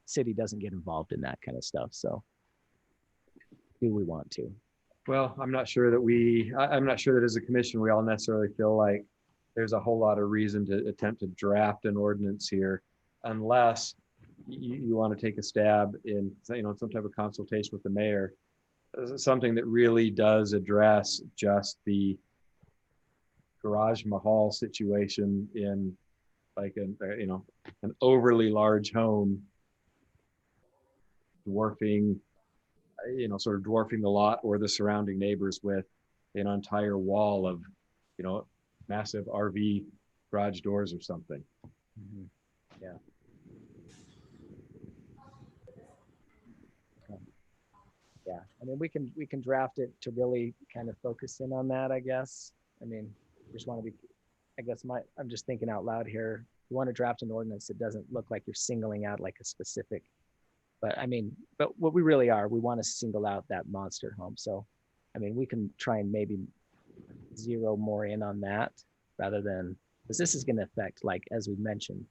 city doesn't get involved in that kind of stuff. So do we want to?
Well, I'm not sure that as a commission, we all necessarily feel like there's a whole lot of reason to attempt to draft an ordinance here, unless you want to take a stab in, some type of consultation with the mayor, something that really does address just the garage mahal situation in like an overly large home, dwarfing the lot or the surrounding neighbors with an entire wall of, massive RV garage doors or something.
Mm-hmm. Yeah. Yeah, I mean, we can draft it to really kind of focus in on that, I guess. I mean, just want to be, I guess I'm just thinking out loud here. You want to draft an ordinance that doesn't look like you're singling out like a specific, but what we really are, we want to single out that monster home. So, I mean, we can try and maybe zero more in on that rather than, because this is going to affect, like, as we mentioned,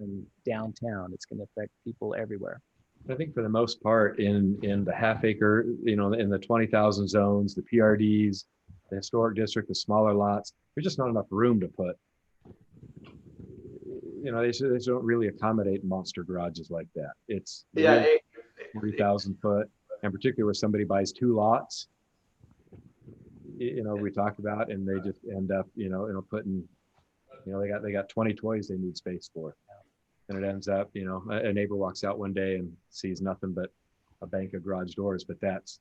in downtown, it's going to affect people everywhere.
I think for the most part in the half acre, in the 20,000 zones, the PRDs, the historic district, the smaller lots, there's just not enough room to put. They don't really accommodate monster garages like that. It's 40,000 foot, and particularly where somebody buys 2 lots, we talked about, and they just end up, putting, they got 20 toys they need space for. And it ends up, a neighbor walks out one day and sees nothing but a bank of garage doors. But that's,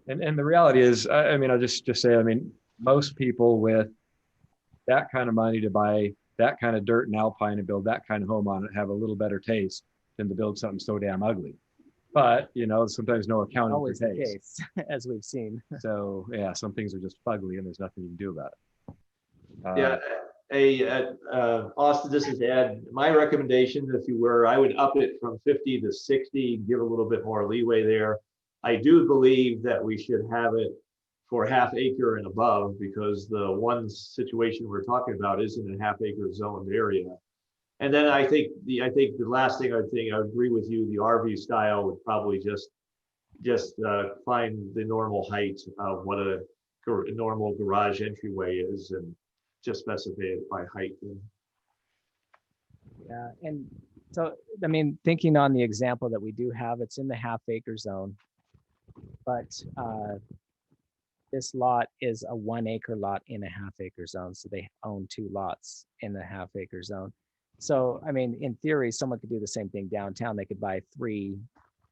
and the reality is, I mean, I'll just say, I mean, most people with that kind of money to buy that kind of dirt in Alpine and build that kind of home on it have a little better taste than to build something so damn ugly. But, sometimes no accounting
Always
for
the
taste.
case, as we've seen.
So yeah, some things are just fugly and there's nothing you can do about it.
Yeah. Austin, this is Ed. My recommendation, if you were, I would up it from 50 to 60, give a little bit more leeway there. I do believe that we should have it for half acre and above, because the one situation we're talking about isn't a half acre zoned area. And then I think the last thing I agree with you, the RV style would probably just find the normal height of what a normal garage entryway is and just specify it by height.
Yeah, and so, I mean, thinking on the example that we do have, it's in the half acre zone, but this lot is a 1 acre lot in a half acre zone. So they own 2 lots in the half acre zone. So, I mean, in theory, someone could do the same thing downtown. They could buy 3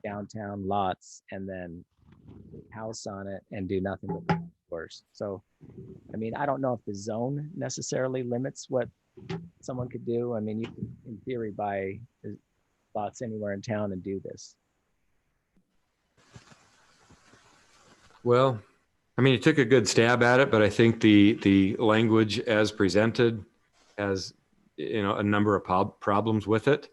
downtown lots and then house on it and do nothing but doors. So, I mean, I don't know if the zone necessarily limits what someone could do. I mean, you can, in theory, buy lots anywhere in town and do this.
Well, I mean, you took a good stab at it, but I think the language as presented has, you know, a number of problems with it.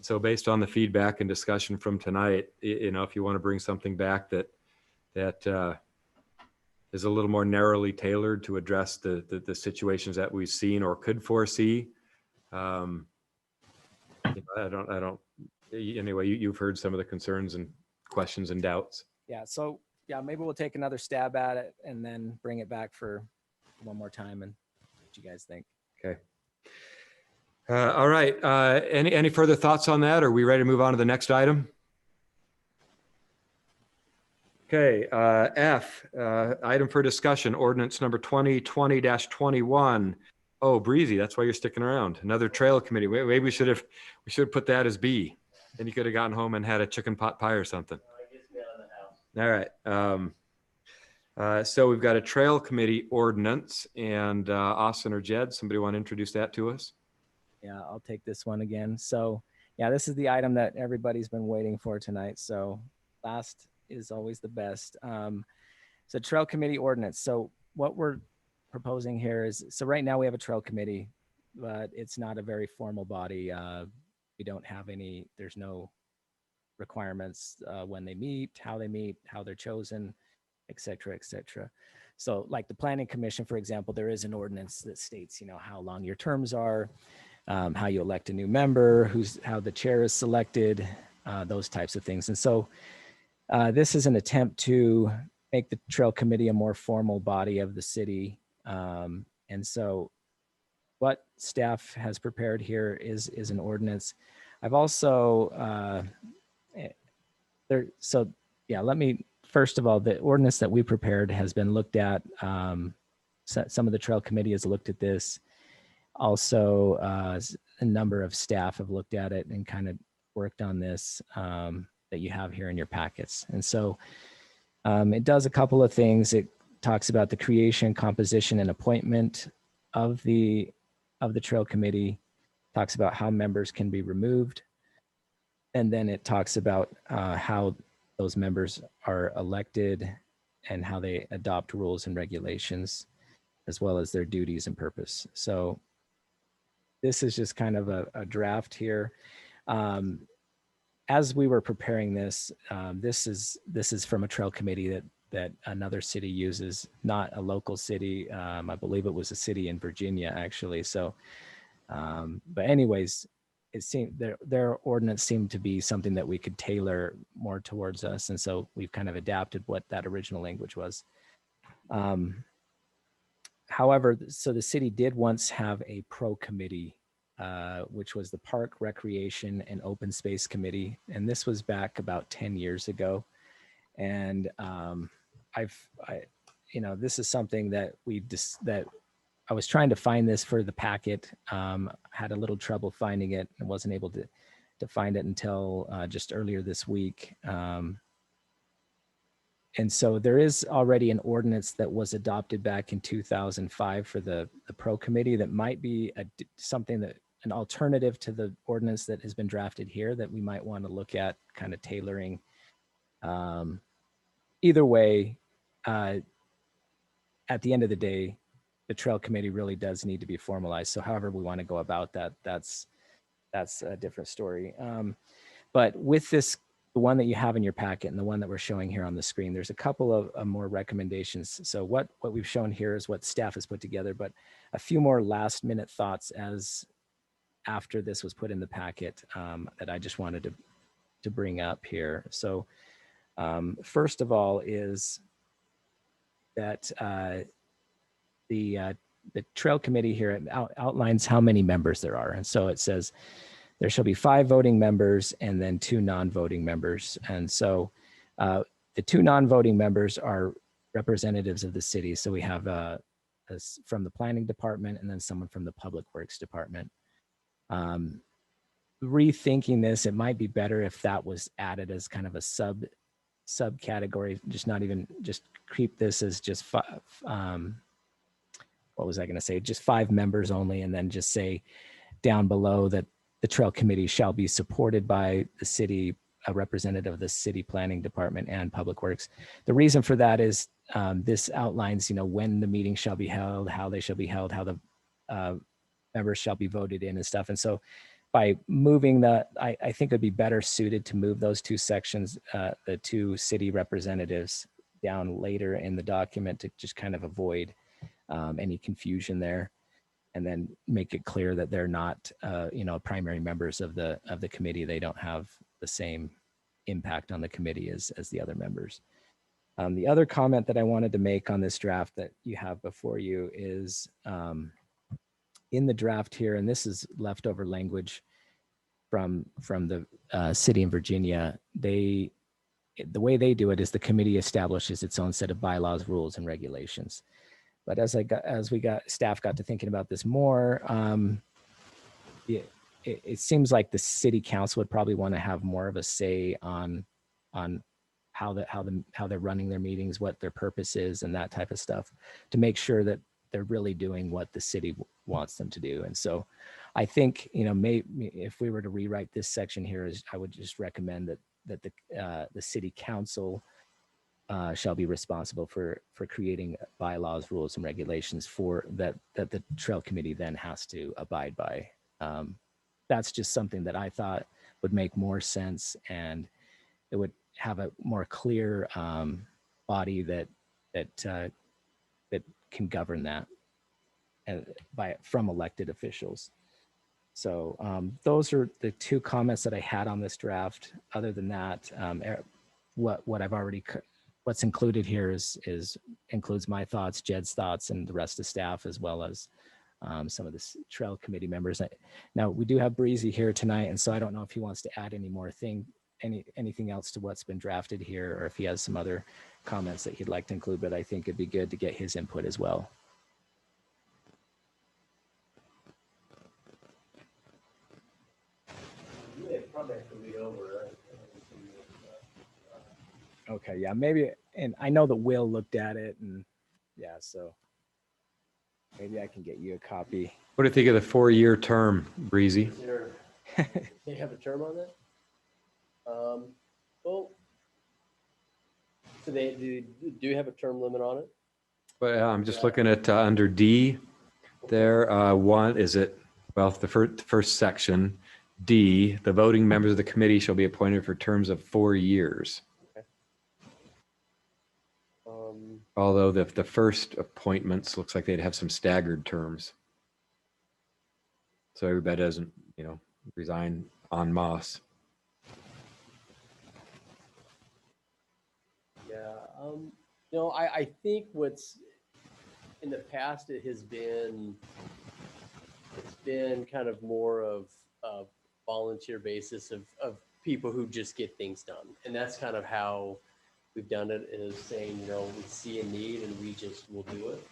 So based on the feedback and discussion from tonight, you know, if you want to bring something back that is a little more narrowly tailored to address the situations that we've seen or could foresee, you know, I don't. Anyway, you've heard some of the concerns and questions and doubts.
Yeah. So yeah, maybe we'll take another stab at it and then bring it back for one more time and what you guys think.
Okay. All right. Any further thoughts on that? Are we ready to move on to the next item? Okay. F, item for discussion, ordinance number 2020-21. Oh, Breezy, that's why you're sticking around. Another trail committee. Maybe we should have put that as B. Then you could have gotten home and had a chicken pot pie or something. All right. So we've got a trail committee ordinance, and Austin or Jed, somebody want to introduce that to us?
Yeah, I'll take this one again. So yeah, this is the item that everybody's been waiting for tonight. So last is always the best. So trail committee ordinance. So what we're proposing here is, so right now we have a trail committee, but it's not a very formal body. We don't have any, there's no requirements when they meet, how they're chosen, et cetera, et cetera. So like the planning commission, for example, there is an ordinance that states, you know, how long your terms are, how you elect a new member, how the chair is selected, those types of things. And so this is an attempt to make the trail committee a more formal body of the city. And so what staff has prepared here is an ordinance. I've also, let me, first of all, the ordinance that we prepared has been looked at. Some of the trail committee has looked at this. Also, a number of staff have looked at it and kind of worked on this that you have here in your packets. And so it does a couple of things. It talks about the creation, composition, and appointment of the trail committee, talks about how members can be removed. And then it talks about how those members are elected and how they adopt rules and regulations, as well as their duties and purpose. So this is just kind of a draft here. As we were preparing this, this is from a trail committee that another city uses, not a local city. I believe it was a city in Virginia, actually. So, but anyways, it seemed their ordinance seemed to be something that we could tailor more towards us. And so we've kind of adapted what that original language was. However, so the city did once have a pro committee, which was the Park, Recreation, and Open Space Committee. And this was back about 10 years ago. And this is something that that I was trying to find this for the packet, had a little trouble finding it and wasn't able to find it until just earlier this week. And so there is already an ordinance that was adopted back in 2005 for the pro committee that might be an alternative to the ordinance that has been drafted here that we might want to look at kind of tailoring. Either way, at the end of the day, the trail committee really does need to be formalized. So however we want to go about that, that's a different story. But with this, the one that you have in your packet and the one that we're showing here on the screen, there's a couple of more recommendations. So what we've shown here is what staff has put together, but a few more last minute thoughts after this was put in the packet that I just wanted to bring up here. So first of all is that the trail committee here outlines how many members there are. And so it says there shall be 5 voting members and then 2 non-voting members. And so the 2 non-voting members are representatives of the city. So we have from the planning department and then someone from the public works department. Rethinking this, it might be better if that was added as kind of a subcategory, just keep this as just what was I going to say? Just 5 members only, and then just say down below that the trail committee shall be supported by the city, a representative of the city planning department and public works. The reason for that is this outlines, when the meeting shall be held, how they shall be held, how the members shall be voted in and stuff. And so by moving that, I think it'd be better suited to move those 2 sections, the 2 city representatives, down later in the document to just kind of avoid any confusion there, and then make it clear that they're not, primary members of the committee. They don't have the same impact on the committee as the other members. The other comment that I wanted to make on this draft that you have before you is in the draft here, and this is leftover language from the city in Virginia. The way they do it is the committee establishes its own set of bylaws, rules, and regulations. But as staff got to thinking about this more, it seems like the city council would probably want to have more of a say on how they're running their meetings, what their purpose is, and that type of stuff, to make sure that they're really doing what the city wants them to do. And so I think, maybe if we were to rewrite this section here, I would just recommend that the city council shall be responsible for creating bylaws, rules, and regulations for that the trail committee then has to abide by. That's just something that I thought would make more sense, and it would have a more clear body that can govern that from elected officials. So those are the 2 comments that I had on this draft. Other than that, what's included here includes my thoughts, Jed's thoughts, and the rest of staff, as well as some of the trail committee members. Now we do have Breezy here tonight, and so I don't know if he wants to add anything else to what's been drafted here, or if he has some other comments that he'd like to include, but I think it'd be good to get his input as well. Okay, yeah, maybe, and I know that Will looked at it, and yeah, so maybe I can get you a copy.
What do you think of the 4-year term, Breezy?
They have a term on that? Well, so they do have a term limit on it?
But I'm just looking at under D there. The first section, D, the voting members of the committee shall be appointed for terms of 4 years.
Okay.
Although the first appointments looks like they'd have some staggered terms. So everybody doesn't, resign en masse.
Yeah, I think what's in the past, it's been kind of more of a volunteer basis of people who just get things done. And that's kind of how we've done it, is saying, we see a need and we just will do it.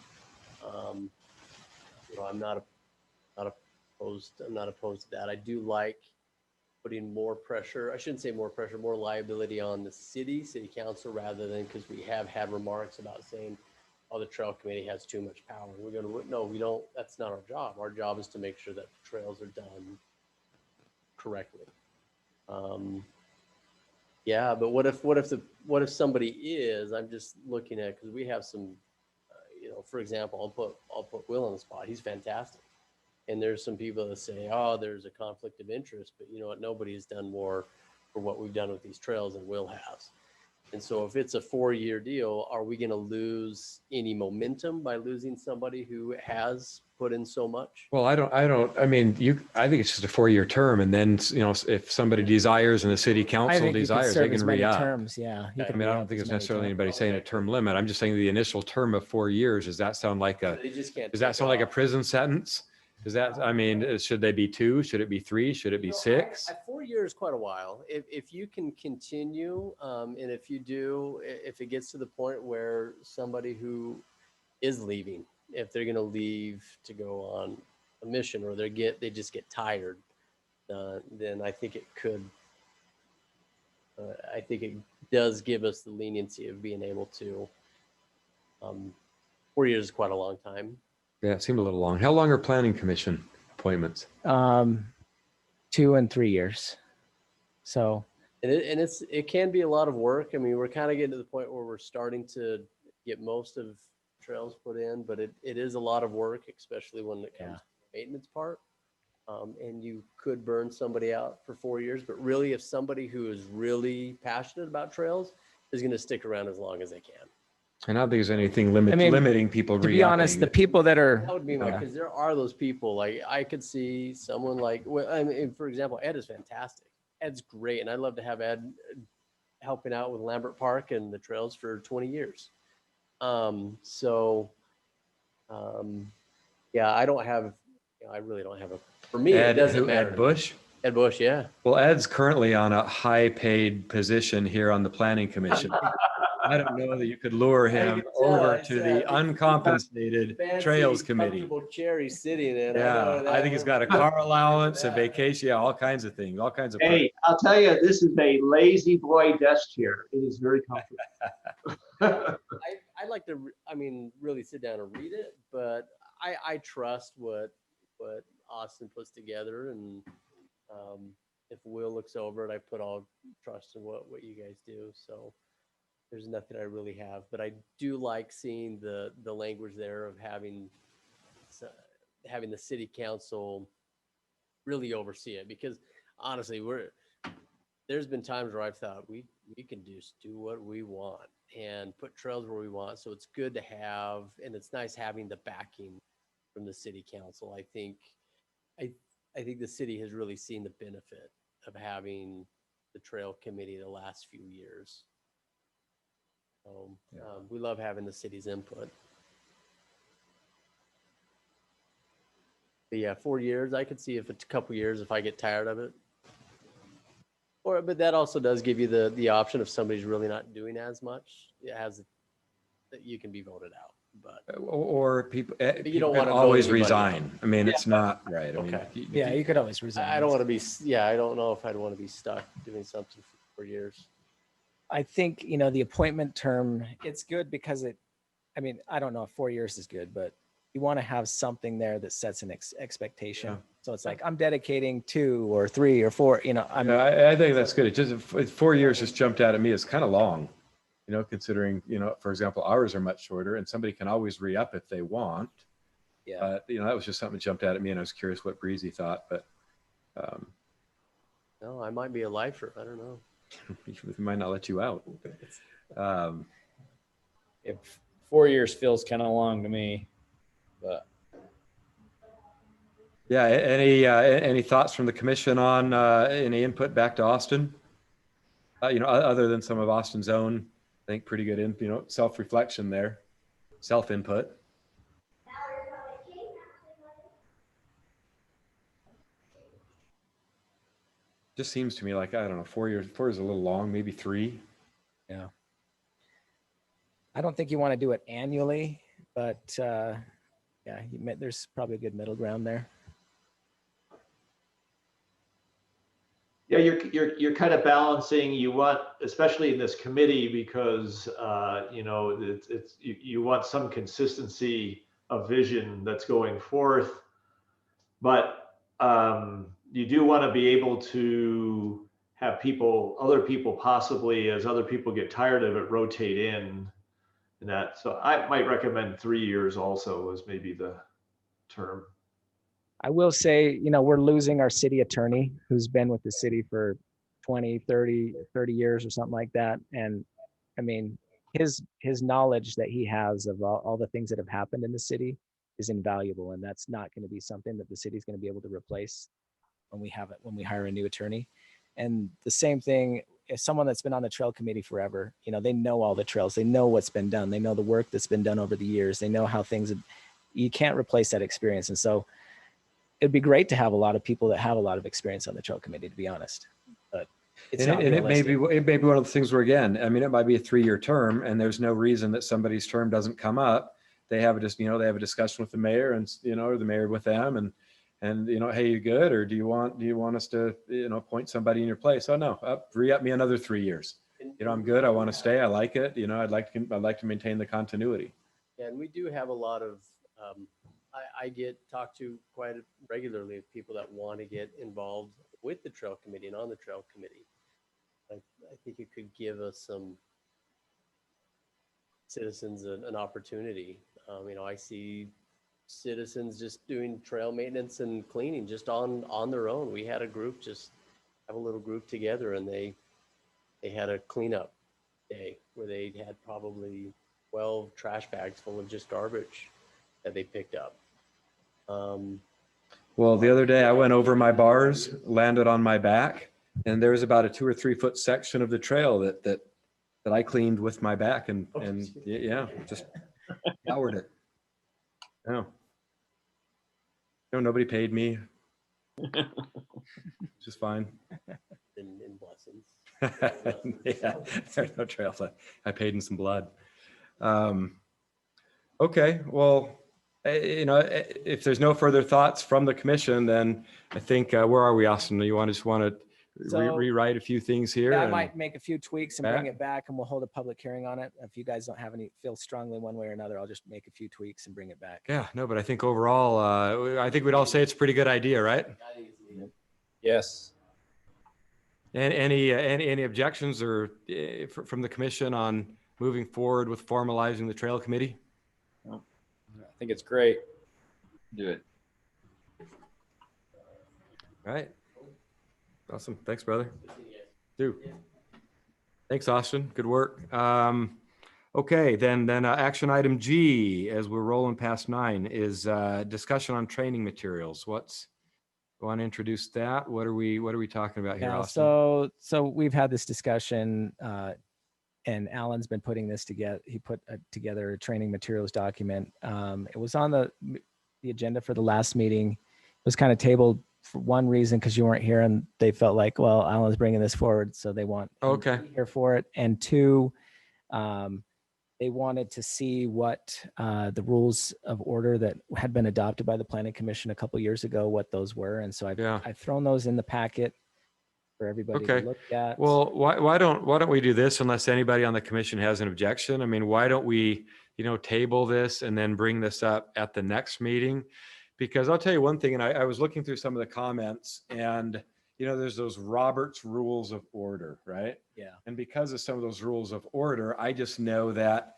I'm not opposed to that. I do like putting more pressure. I shouldn't say more pressure, more liability on the city council, rather than, because we have had remarks about saying, oh, the trail committee has too much power. No, we don't. That's not our job. Our job is to make sure that the trails are done correctly. Yeah, but what if somebody is? I'm just looking at, because we have some, for example, I'll put Will on the spot. He's fantastic. And there's some people that say, oh, there's a conflict of interest, but you know what? Nobody has done more for what we've done with these trails than Will has. And so if it's a 4-year deal, are we going to lose any momentum by losing somebody who has put in so much?
Well, I think it's just a 4-year term. And then, if somebody desires and the city council desires, they can re-up.
Terms, yeah.
I don't think it's necessarily anybody saying a term limit. I'm just saying the initial term of 4 years, does that sound like a prison sentence? Should they be 2? Should it be 3? Should it be 6?
4 years is quite a while. If you can continue, and if it gets to the point where somebody who is leaving, if they're going to leave to go on a mission, or they just get tired, then I think it could. I think it does give us the leniency of being able to. 4 years is quite a long time.
Yeah, it seemed a little long. How long are planning commission appointments?
2 and 3 years. So
And it can be a lot of work. I mean, we're kind of getting to the point where we're starting to get most of trails put in, but it is a lot of work, especially when it comes to the maintenance part. And you could burn somebody out for 4 years, but really if somebody who is really passionate about trails is going to stick around as long as they can.
And I don't think there's anything limiting people
to be honest, the people that are,
That would be my, because there are those people, like I could see someone like, well, I mean, for example, Ed is fantastic. Ed's great. And I'd love to have Ed helping out with Lambert Park and the trails for 20 years. Yeah, I don't have, I really don't have a, for me, it doesn't matter.
Ed Bush?
Ed Bush, yeah.
Well, Ed's currently on a high paid position here on the planning commission. I don't know that you could lure him over to the uncompensated trails committee.
Comfortable chair he's sitting in.
Yeah, I think he's got a car allowance, a vacation, yeah, all kinds of things, all kinds of.
Hey, I'll tell you, this is a lazy boy desk chair. It is very comfortable.
I'd like to, I mean, really sit down and read it, but I trust what Austin puts together, and if Will looks over it, I put all trust in what you guys do. So there's nothing I really have, but I do like seeing the language there of having the city council really oversee it, because honestly, there's been times where I've thought we can just do what we want and put trails where we want. So it's good to have, and it's nice having the backing from the city council. I think the city has really seen the benefit of having the trail committee the last few years. We love having the city's input. But yeah, 4 years, I could see if it's a couple years if I get tired of it. But that also does give you the option if somebody's really not doing as much, that you can be voted out. But
or people
you don't
can
want to
always resign. I mean, it's not right. I
Okay.
mean,
you could always resign.
I don't want to be. Yeah, I don't know if I'd want to be stuck doing something for 4 years.
I think, the appointment term, it's good because I don't know if 4 years is good, but you want to have something there that sets an expectation.
Yeah.
So it's like, I'm dedicating 2 or 3 or 4,
I think that's good. It just 4 years just jumped out at me. It's kind of long, considering, for example, ours are much shorter, and somebody can always re-up if they want.
Yeah.
But, that was just something that jumped out at me, and I was curious what Breezy thought, but.
No, I might be a lifer. I don't know.
He might not let you out.
If 4 years feels kind of long to me, but.
Yeah. Any thoughts from the commission on any input back to Austin? Other than some of Austin's own, I think pretty good self-reflection there, self-input. Just seems to me like, I don't know, 4 years is a little long, maybe 3.
Yeah. I don't think you want to do it annually, but there's probably a good middle ground there.
Yeah, you're kind of balancing. You want, especially in this committee, because you want some consistency of vision that's going forth, but you do want to be able to have other people possibly, as other people get tired of it, rotate in and that. So I might recommend 3 years also as maybe the term.
I will say, we're losing our city attorney who's been with the city for 20, 30 years or something like that. And I mean, his knowledge that he has of all the things that have happened in the city is invaluable. And that's not going to be something that the city's going to be able to replace when we hire a new attorney. And the same thing, if someone that's been on the trail committee forever, they know all the trails, they know what's been done, they know the work that's been done over the years, they know how you can't replace that experience. And so it'd be great to have a lot of people that have a lot of experience on the trail committee, to be honest. But it's not realistic.
It may be one of the things where, again, I mean, it might be a 3-year term, and there's no reason that somebody's term doesn't come up. They have a discussion with the mayor, and or the mayor with them, and hey, you good, or do you want us to appoint somebody in your place? Oh no, re-up me another 3 years. I'm good. I want to stay. I like it. I'd like to maintain the continuity.
Yeah, and we do have a lot of I get talked to quite regularly of people that want to get involved with the trail committee and on the trail committee. I think it could give us some citizens an opportunity. I see citizens just doing trail maintenance and cleaning just on their own. We had a group just have a little group together, and they had a cleanup day where they had probably 12 trash bags full of just garbage that they picked up.
Well, the other day I went over my bars, landed on my back, and there was about a 2 or 3 foot section of the trail that I cleaned with my back, and yeah, just scoured it. No, nobody paid me. Just fine.
In blessings.
Yeah, there's no trail. I paid in some blood. Okay, well, if there's no further thoughts from the commission, then I think, where are we, Austin? You want to
So-
rewrite a few things here?
Yeah, I
and-
might make a few tweaks and bring
back?
it back, and we'll hold a public hearing on it. If you guys don't have any, feel strongly one way or another, I'll just make a few tweaks and bring it back.
Yeah, no, but I think overall, I think we'd all say it's a pretty good idea, right?
Yes.
And any objections or from the commission on moving forward with formalizing the trail committee?
I think it's great.
Do it.
All right. Awesome. Thanks, brother. Do. Thanks, Austin. Good work. Okay, then action item G, as we're rolling past 9, is discussion on training materials. Want to introduce that? What are we talking about here,
Yeah,
Austin?
so we've had this discussion, and Alan's been putting this together. He put together a training materials document. It was on the agenda for the last meeting. It was kind of tabled for one reason, because you weren't here, and they felt like, well, Alan's bringing this forward, so they want him to be here for it. And 2, they wanted to see what the rules of order that had been adopted by the Planning Commission a couple years ago, what those were. And so I've thrown those in the packet for everybody to look at.
Well, why don't we do this, unless anybody on the commission has an objection? I mean, why don't we, table this and then bring this up at the next meeting? Because I'll tell you one thing, and I was looking through some of the comments, and there's those Robert's Rules of Order, right?
Yeah.
And because of some of those rules of order, I just know that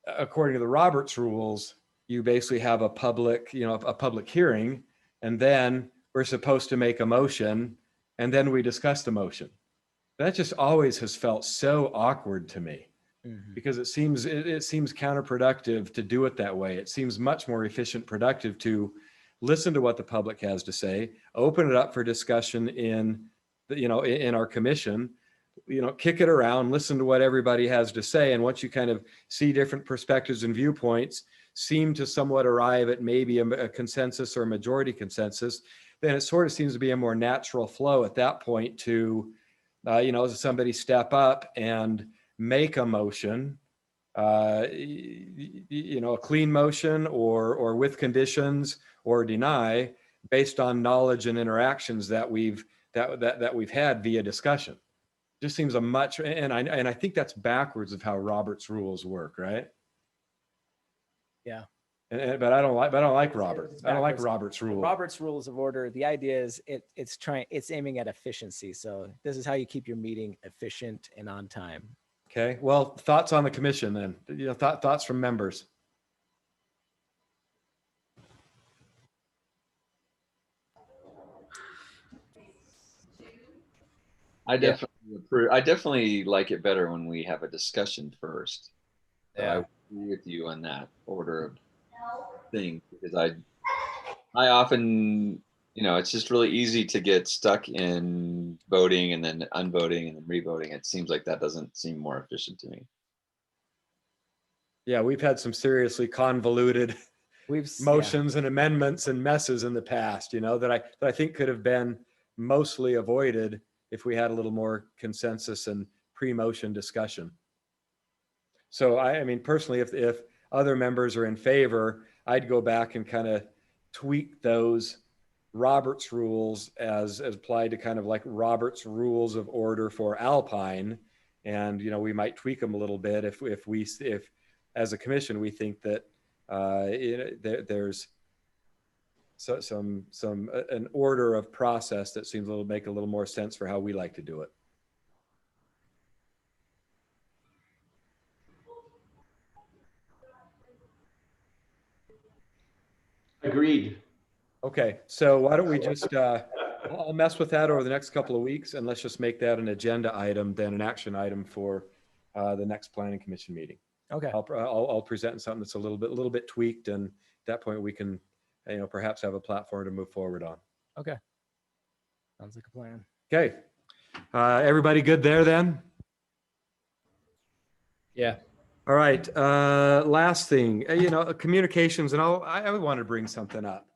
according to the Robert's rules, you basically have a public hearing, and then we're supposed to make a motion, and then we discuss the motion. That just always has felt so awkward to me, because it seems counterproductive to do it that way. It seems much more efficient, productive to listen to what the public has to say, open it up for discussion in our commission, kick it around, listen to what everybody has to say. And once you kind of see different perspectives and viewpoints seem to somewhat arrive at maybe a consensus or a majority consensus, then it sort of seems to be a more natural flow at that point to, somebody step up and make a motion, a clean motion or with conditions, or deny based on knowledge and interactions that we've had via discussion. Just seems and I think that's backwards of how Robert's rules work, right?
Yeah.
But I don't like Robert's. I don't like Robert's rules.
Robert's Rules of Order. The idea is it's aiming at efficiency. So this is how you keep your meeting efficient and on time.
Okay. Well, thoughts on the commission then? Thoughts from members.
I definitely approve. I definitely like it better when we have a discussion first. So I agree with you on that order of things, because I often, it's just really easy to get stuck in voting and then unvoting and then revoting. It seems like that doesn't seem more efficient to me.
Yeah, we've had some seriously convoluted motions and amendments and messes in the past, that I think could have been mostly avoided if we had a little more consensus and pre-motion discussion. So I mean, personally, if other members are in favor, I'd go back and kind of tweak those Robert's rules as applied to kind of like Robert's Rules of Order for Alpine. And, we might tweak them a little bit if as a commission, we think that, there's an order of process that seems make a little more sense for how we like to do it.
Agreed.
Okay, so why don't we just, I'll mess with that over the next couple of weeks, and let's just make that an agenda item, then an action item for the next planning commission meeting.
Okay.
I'll present something that's a little bit tweaked, and at that point we can, perhaps have a platform to move forward on.
Okay. Sounds like a plan.
Okay, everybody good there then?
Yeah.
All right. Last thing, communications, and I wanted to bring something up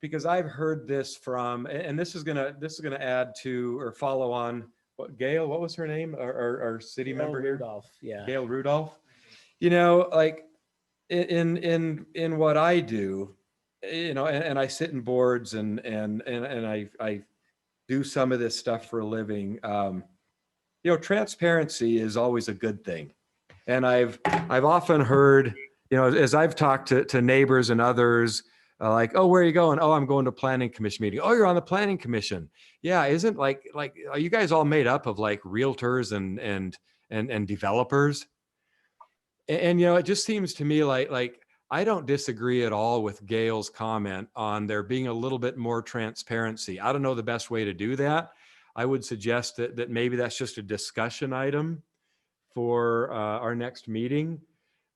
because I've heard this from, and this is gonna add to or follow on what Gail, what was her name? Our city member here,
Rudolph. Yeah.
Gail Rudolph. Like in what I do, and I sit in boards and I do some of this stuff for a living. Transparency is always a good thing. And I've often heard, as I've talked to neighbors and others, like, oh, where are you going? Oh, I'm going to planning commission meeting. Oh, you're on the planning commission. Yeah. Isn't like, are you guys all made up of like realtors and developers? And it just seems to me like I don't disagree at all with Gail's comment on there being a little bit more transparency. I don't know the best way to do that. I would suggest that maybe that's just a discussion item for our next meeting,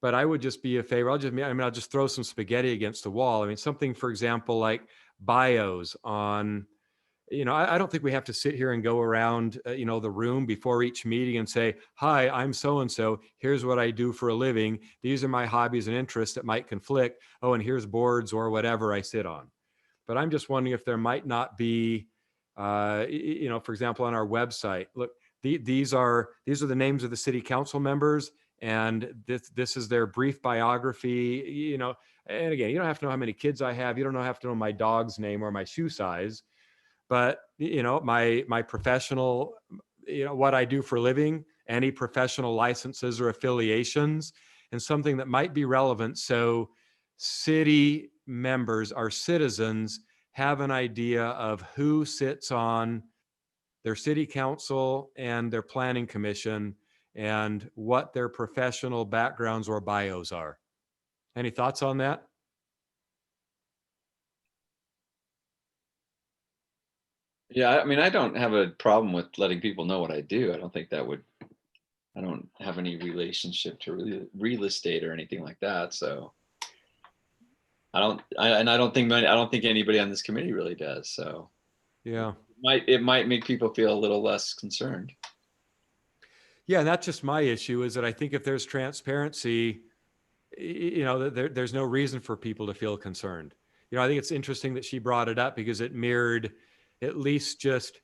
but I would just be a favor. I'll just throw some spaghetti against the wall. I mean, something, for example, like bios on, I don't think we have to sit here and go around, the room before each meeting and say, hi, I'm so-and-so. Here's what I do for a living. These are my hobbies and interests that might conflict. Oh, and here's boards or whatever I sit on. But I'm just wondering if there might not be, for example, on our website, look, these are the names of the city council members, and this is their brief biography. And again, you don't have to know how many kids I have. You don't have to know my dog's name or my shoe size, but my professional, what I do for a living, any professional licenses or affiliations, and something that might be relevant. So city members, our citizens, have an idea of who sits on their city council and their planning commission and what their professional backgrounds or bios are. Any thoughts on that?
Yeah, I mean, I don't have a problem with letting people know what I do. I don't have any relationship to real estate or anything like that. So I don't think anybody on this committee really does. So
yeah.
It might make people feel a little less concerned.
Yeah, and that's just my issue, is that I think if there's transparency, there's no reason for people to feel concerned. I think it's interesting that she brought it up because it mirrored at least just,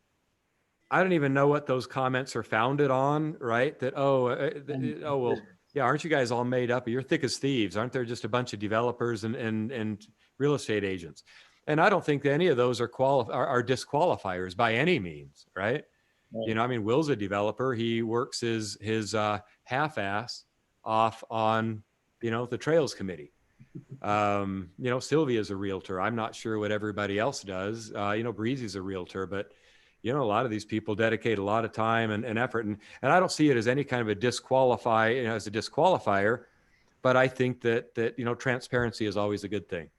I don't even know what those comments are founded on, right? That, well, yeah, aren't you guys all made up? You're thick as thieves. Aren't there just a bunch of developers and real estate agents? And I don't think that any of those are disqualifiers by any means, right? Right. Will's a developer. He works his half-ass off on, the trails committee. Sylvia's a realtor. I'm not sure what everybody else does. Breezy's a realtor, but a lot of these people dedicate a lot of time and effort, and I don't see it as any kind of a disqualifier, but I think that transparency is always a good thing.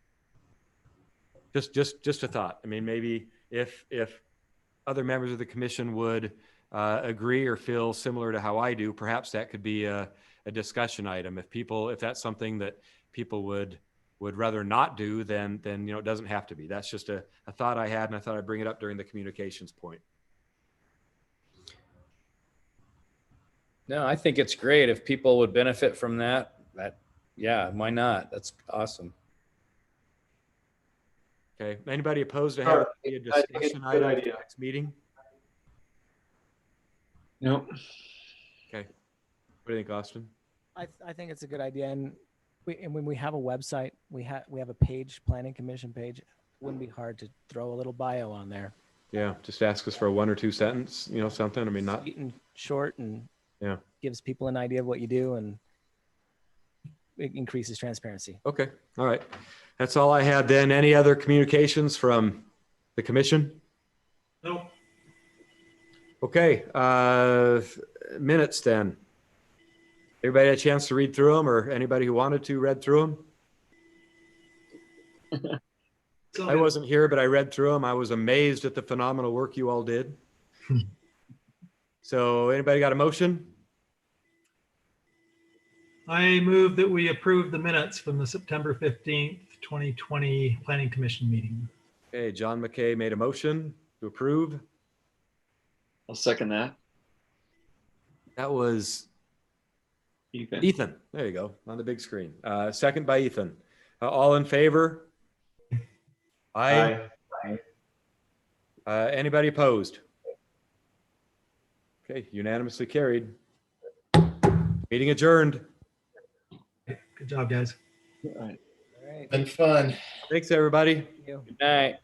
Just a thought. I mean, maybe if other members of the commission would agree or feel similar to how I do, perhaps that could be a discussion item. If that's something that people would rather not do, then it doesn't have to be. That's just a thought I had, and I thought I'd bring it up during the communications point.
No, I think it's great if people would benefit from that. Yeah, why not? That's awesome.
Okay. Anybody opposed to having a discussion item at the next meeting?
No.
Okay. What do you think, Austin?
I think it's a good idea, and when we have a website, we have a page, planning commission page. It wouldn't be hard to throw a little bio on there.
Yeah, just ask us for a 1 or 2 sentence, something. I mean, not
Sweet and short, and
yeah,
gives people an idea of what you do, and it increases transparency.
Okay, all right. That's all I had then. Any other communications from the commission?
Nope.
Okay, minutes then. Everybody had a chance to read through them, or anybody who wanted to read through them? I wasn't here, but I read through them. I was amazed at the phenomenal work you all did. So anybody got a motion?
I move that we approve the minutes from the September 15th, 2020 Planning Commission meeting.
Okay, John McKay made a motion to approve.
I'll second that.
That was
Ethan.
Ethan. There you go, on the big screen. Second by Ethan. All in favor? Aye. Anybody opposed? Okay, unanimously carried. Meeting adjourned.
Good job, guys.
All right.
All right.
Been fun.
Thanks, everybody.
Thank you.
Good night.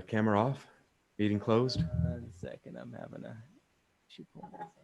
Camera off. Meeting closed.
1 second. I'm having a issue pulling this up.